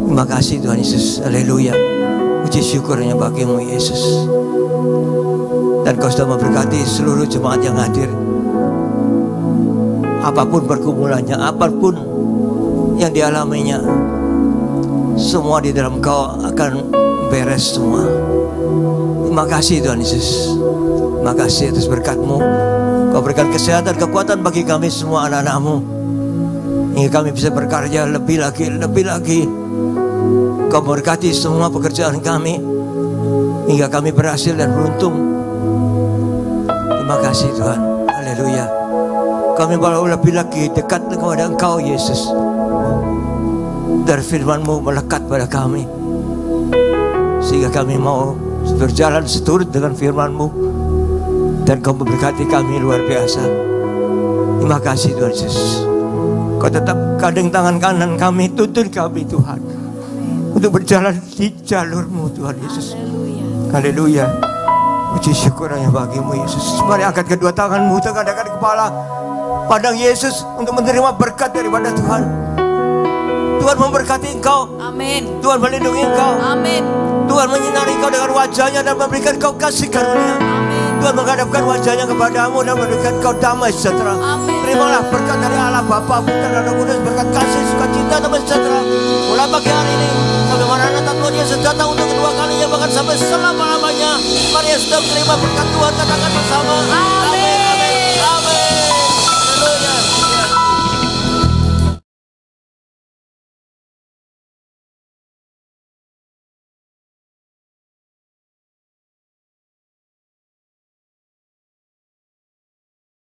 Terima kasih Tuhan Yesus. Haleluya. Puji syukurnya bagi-Mu Yesus. Dan Kau sudah memberkati seluruh jemaat yang hadir. Apapun pergumulannya, apapun yang dialaminya, semua di dalam Kau akan beres semua. Terima kasih Tuhan Yesus. Terima kasih atas berkat-Mu. Kau berikan kesehatan, kekuatan bagi kami semua anak-anak-Mu, hingga kami bisa berkarya lebih lagi, lebih lagi. Kau berkati semua pekerjaan kami, hingga kami berhasil dan beruntung. Terima kasih Tuhan. Haleluya. Kami mau lebih lagi dekat kepada Engkau Yesus. Dari firman-Mu melekat pada kami, sehingga kami mau berjalan seturut dengan firman-Mu, dan Kau memberkati kami luar biasa. Terima kasih Tuhan Yesus. Kau tetap gandeng tangan kanan kami, tuntun kami Tuhan untuk berjalan di jalur-Mu Tuhan Yesus. Haleluya. Puji syukur hanya bagi-Mu Yesus. Mari angkat kedua tanganmu, tegakkan kepala, pandang Yesus untuk menerima berkat daripada Tuhan. Tuhan memberkati engkau. Amin. Tuhan melindungi engkau. Amin. Tuhan menyinari engkau dengan wajahnya dan memberikan engkau kasih karunia. Amin. Tuhan menghadapkan wajahnya kepadamu dan memberikan engkau damai sejahtera. Amin. Terimalah berkat dari Allah Bapa, Putra dan Roh Kudus, berkat kasih, sukacita, damai sejahtera. Mulai pagi hari ini sampai Maranatha Tuhan Yesus datang untuk kedua kalinya, bahkan sampai selama-lamanya. Mari yang sudah menerima berkat Tuhan katakan bersama. Amin.